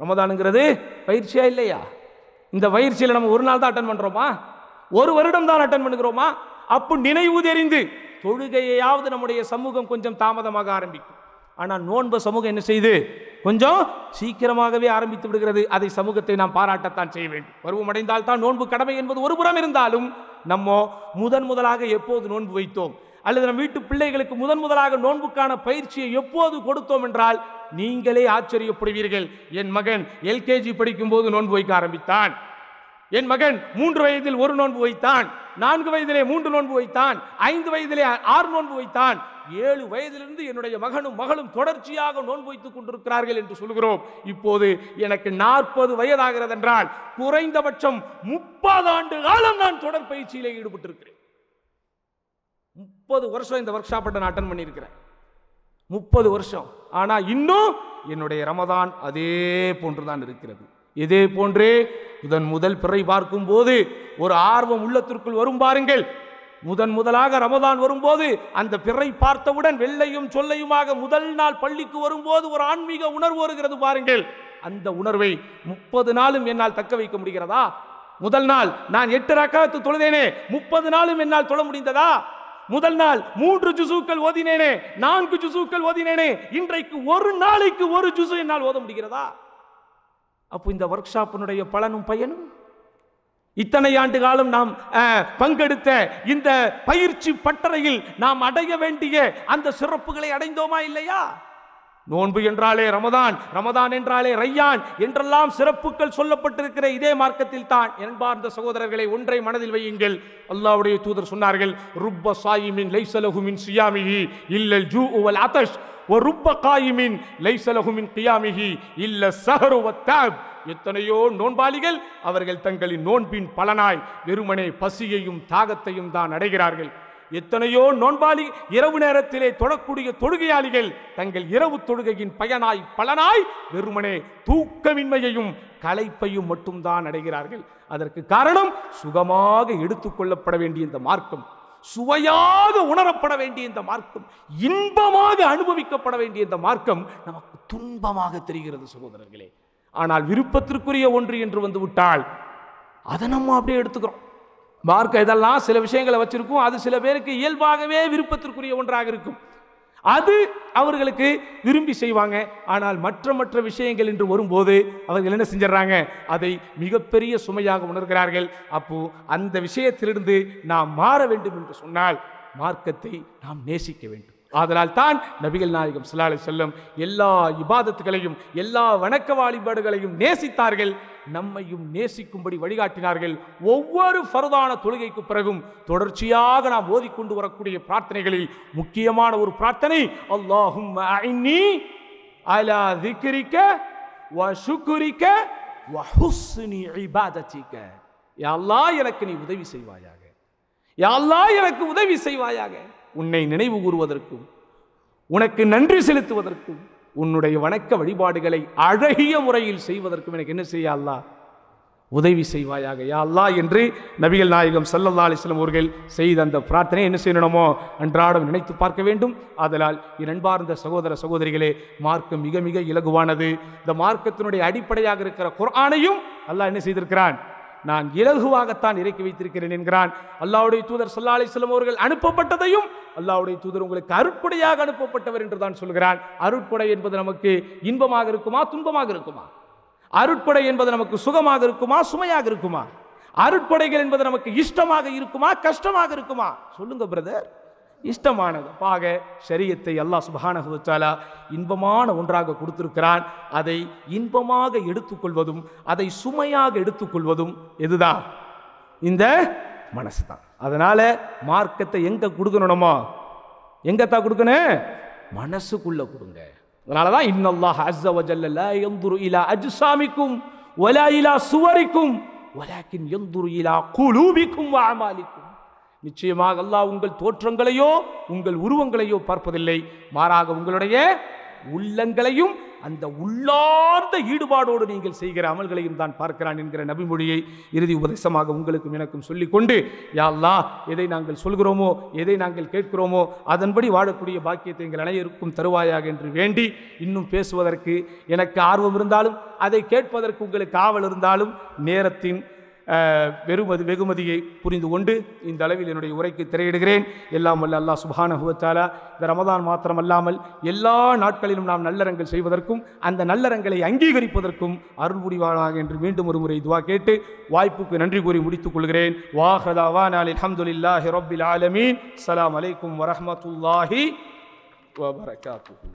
ரமதானுங்கிறது பயிற்சியா இல்லையா? இந்த பயிற்சியில் நம்ம 1 நாள் தான் அட்டன் பண்றோமா? 1 வருடம் தான் அட்டன் பண்ணுகிறோமா? அப்போ நினைவு தெரிந்து தொழுகையாவது நம்முடைய சமூகம் கொஞ்சம் தாமதமாக ஆரம்பிக்கும். ஆனால் நோன்பு சமூகம் என்ன செய்து கொஞ்சம் சீக்கிரமாகவே ஆரம்பித்து விடுகிறது. அதை சமூகத்தை நாம் பாராட்டத்தான் செய்ய வேண்டும். பருவம் அடைந்தால் தான் நோன்பு கடமை என்பது ஒரு புறம் இருந்தாலும் நம்ம முதலாக எப்போது நோன்பு வைத்தோம் அல்லது நம் வீட்டு பிள்ளைகளுக்கு முதலாக நோன்புக்கான பயிற்சியை எப்போது கொடுத்தோம் என்றால் நீங்களே ஆச்சரியப்படுவீர்கள். என் மகன் எல்கேஜி படிக்கும் போது நோன்பு வைக்க ஆரம்பித்தான். என் மகன் 3 வயதில் 1 நோன்பு வைத்தான், 4 வயதிலே 3 நோன்பு வைத்தான், 5 வயதிலே 6 நோன்பு வைத்தான், 7 வயதிலிருந்து என்னுடைய மகனும் மகளும் தொடர்ச்சியாக நோன்பு வைத்துக் கொண்டிருக்கிறார்கள் என்று சொல்கிறோம். இப்போது எனக்கு 40 வயதாகிறது என்றால் குறைந்தபட்சம் 30 ஆண்டு காலம் நான் தொடர் பயிற்சியிலே ஈடுபட்டிருக்கிறேன். 30 வருஷம் இந்த ஒர்க் ஷாப் நான் அட்டன் பண்ணியிருக்கிறேன். 30 வருஷம். ஆனா இன்னும் என்னுடைய ரமதான் அதே போன்றுதான் இருக்கிறது. இதே போன்றே முதல் பிறை பார்க்கும் போது ஒரு ஆர்வம் உள்ளத்திற்குள் வரும் பாருங்கள். முதலாக ரமதான் வரும்போது அந்த பிறை பார்த்தவுடன் வெள்ளையும் சொல்லையுமாக முதல் நாள் பள்ளிக்கு வரும்போது ஒரு ஆன்மீக உணர்வு வருகிறது பாருங்கள். அந்த உணர்வை 30 நாளும் என்னால் தக்க வைக்க முடிகிறதா? முதல் நாள் நான் 8 ரக்காத்து தொழுதேனே, 30 நாளும் என்னால் தொழ முடிந்ததா? முதல் நாள் 3 ஜுசுக்கள் ஓதினேனே, 4 ஜுசுக்கள் ஓதினேனே, இன்றைக்கு ஒரு நாளைக்கு 1 ஜுசு என்னால் ஓத முடிகிறதா? அப்போ இந்த ஒர்க் ஷாப்பினுடைய பலனும் பயனும் இத்தனை ஆண்டு காலம் நாம் பங்கெடுத்த இந்த பயிற்சி பட்டறையில் நாம் அடைய வேண்டிய அந்த சிறப்புகளை அடைந்தோமா இல்லையா? நோன்பு என்றாலே ரமதான், ரமதான் என்றாலே ரையான் என்றெல்லாம் சிறப்புகள் சொல்லப்பட்டிருக்கிற இதே மார்க்கத்தில் தான் என்பார்ந்த சகோதரர்களை ஒன்றை மனதில் வையுங்கள். அல்லாஹ்வுடைய தூதர் சொன்னார்கள், ருப்ப சாயிமின் லைஸ லஹு மின் சியாமிஹி இல்லல் ஜூஉ வல் அதஷ் வ ருப்ப காயிமின் லைஸ லஹு மின் கியாமிஹி இல்ல ஸஹரு வத் தஅப். எத்தனையோ நோன்பாளிகள் அவர்கள் தங்களின் நோன்பின் பலனாய் வெறுமனே பசியையும் தாகத்தையும் தான் அடைகிறார்கள். எத்தனையோ நோன்பாளி இரவு நேரத்திலே தொழக்கூடிய தொழுகையாளிகள் தங்கள் இரவு தொழுகையின் பலனாய் வெறுமனே தூக்கமின்மையையும் களைப்பையும் மட்டும்தான் அடைகிறார்கள். அதற்கு காரணம் சுகமாக எடுத்துக்கொள்ளப்பட வேண்டிய இந்த மார்க்கம், சுவையாக உணரப்பட வேண்டிய இந்த மார்க்கம், இன்பமாக அனுபவிக்கப்பட வேண்டிய இந்த மார்க்கம் நமக்கு துன்பமாக தெரிகிறது சகோதரர்களே. ஆனால் விருப்பத்திற்குரிய ஒன்று என்று வந்து விட்டால் அதை நம்ம அப்படியே எடுத்துக்கிறோம். மார்க்கம் இதெல்லாம் சில விஷயங்களை வச்சிருக்கும், அது சில பேருக்கு இயல்பாகவே விருப்பத்திற்குரிய ஒன்றாக இருக்கும், அது அவர்களுக்கு விரும்பி செய்வாங்க. ஆனால் மற்ற விஷயங்கள் என்று வரும்போது அவர்கள் என்ன செஞ்சிடறாங்க? அதை மிகப்பெரிய சுமையாக உணர்கிறார்கள். அப்போ அந்த விஷயத்திலிருந்து நாம் மாற வேண்டும் என்று சொன்னால் மார்க்கத்தை நாம் நேசிக்க வேண்டும். ஆதலால் தான் நபிகள் நாயகம் ஸல்லல்லாஹு அலைஹி வஸல்லம் எல்லா இபாதத்துகளையும் எல்லா வணக்க வழிபாடுகளையும் நேசித்தார்கள், நம்மையும் நேசிக்கும்படி வழிகாட்டினார்கள். ஒவ்வொரு ஃபர்தான தொழுகைக்கு பிறகும் தொடர்ச்சியாக நாம் ஓதிக்கொண்டு வரக்கூடிய பிரார்த்தனைகளில் முக்கியமான ஒரு பிரார்த்தனை, அல்லாஹும்ம அஇன்னி அலா ذிக்ரிக வ ஷுக்ரிக வஹுஸ்னி இபாதத்திக. யா அல்லாஹ் எனக்கு நீ உதவி செய்வாயாக, யா அல்லாஹ் எனக்கு உதவி செய்வாயாக. உன்னை நினைவு கூறுவதற்கும் உனக்கு நன்றி செலுத்துவதற்கும் உன்னுடைய வணக்க வழிபாடுகளை அழகிய முறையில் செய்வதற்கும் எனக்கு என்ன செய்ய அல்லாஹ் உதவி செய்வாயாக யா அல்லாஹ் என்று நபிகள் நாயகம் ஸல்லல்லாஹு அலைஹி வஸல்லம் அவர்கள் செய்த அந்த பிரார்த்தனை என்ன செய்யணுமோ அன்றாடம் நினைத்து பார்க்க வேண்டும். ஆதலால் அன்பார்ந்த சகோதர சகோதரிகளே, மார்க்கம் மிக மிக இலகுவானது. இந்த மார்க்கத்தினுடைய அடிப்படையாக இருக்கிற குர்ஆனையும் அல்லாஹ் என்ன செய்திருக்கிறான், நான் இலகுவாகத்தான் இறக்கி வைத்திருக்கிறேன் என்கிறான். அல்லாஹ்வுடைய தூதர் ஸல்லல்லாஹு அலைஹி வஸல்லம் அவர்கள் அனுப்பப்பட்டதையும் அல்லாஹ்வுடைய தூதர் உங்களுக்கு அருட்கொடையாக அனுப்பப்பட்டவர் என்று தான் சொல்கிறான். அருட்கொடை என்பது நமக்கு இன்பமாக இருக்குமா, துன்பமாக இருக்குமா? அருட்கொடை என்பது நமக்கு சுகமாக இருக்குமா, சுமையாக இருக்குமா? அருட்கொடைகள் என்பது நமக்கு இஷ்டமாக இருக்குமா, கஷ்டமாக இருக்குமா? சொல்லுங்க பிரதர். இஷ்டமானது. பாக ஷரியத்தை அல்லாஹ் சுப்ஹானஹு வ தஆலா இன்பமான ஒன்றாக கொடுத்திருக்கிறான். அதை இன்பமாக எடுத்துக்கொள்வதும் அதை சுமையாக எடுத்துக்கொள்வதும் எதுதான்? இந்த மனசு தான். அதனால மார்க்கத்தை எங்க கொடுக்கணுமோ, எங்கத்தான் கொடுக்கணும்? மனசுக்குள்ள கொடுங்க. அதனாலதான் இன்னல்லாஹ் அஸ்ஸ வ ஜல்ல லா யன்துரு இலா அஜ்சாமிக்கும் வலா இலா சுவரிக்கும் வலாக்கின் யன்துரு இலா குலூபிக்கும் வ அமாலிக்கும். நிச்சயமாக அல்லாஹ் உங்கள் தோற்றங்களையோ உங்கள் உருவங்களையோ பார்ப்பதில்லை, மாறாக உங்களுடைய உள்ளங்களையும் அந்த உள்ளார்ந்த ஈடுபாடோடு நீங்கள் செய்கிற அமல்களையும் தான் பார்க்கிறான் என்கிற நபிமொழியை இறுதி உபதேசமாக உங்களுக்கும் எனக்கும் சொல்லிக்கொண்டு, யா அல்லாஹ் எதை நாங்கள் சொல்கிறோமோ எதை நாங்கள் கேட்கிறோமோ அதன்படி வாழக்கூடிய பாக்கியத்தை எங்கள் அனைவருக்கும் தருவாயாக என்று வேண்டி, இன்னும் பேசுவதற்கு எனக்கு ஆர்வம் இருந்தாலும் அதை கேட்பதற்கு உங்களுக்கு ஆவல் இருந்தாலும் நேரத்தின் வெகுமதியை புரிந்து கொண்டு இந்த அளவில் என்னுடைய உரைக்கு திரையிடுகிறேன். எல்லாம் வல்ல அல்லாஹ் சுப்ஹானஹு வ தஆலா இந்த ரமதான் மாத்திரமல்லாமல் எல்லா நாட்களிலும் நாம் நல்லறங்கள் செய்வதற்கும் அந்த நல்லறங்களை அங்கீகரிப்பதற்கும் அருள் புரிவானாக என்று மீண்டும் ஒரு முறை துஆ கேட்டு வாய்ப்புக்கு நன்றி கூறி முடித்துக் கொள்கிறேன். வாஹிரு தஅவானா அல்ஹம்துலில்லாஹி ரப்பில் ஆலமீன். அஸ்ஸலாமு அலைக்கும் வரஹ்மத்துல்லாஹி வ பரகாத்துஹு.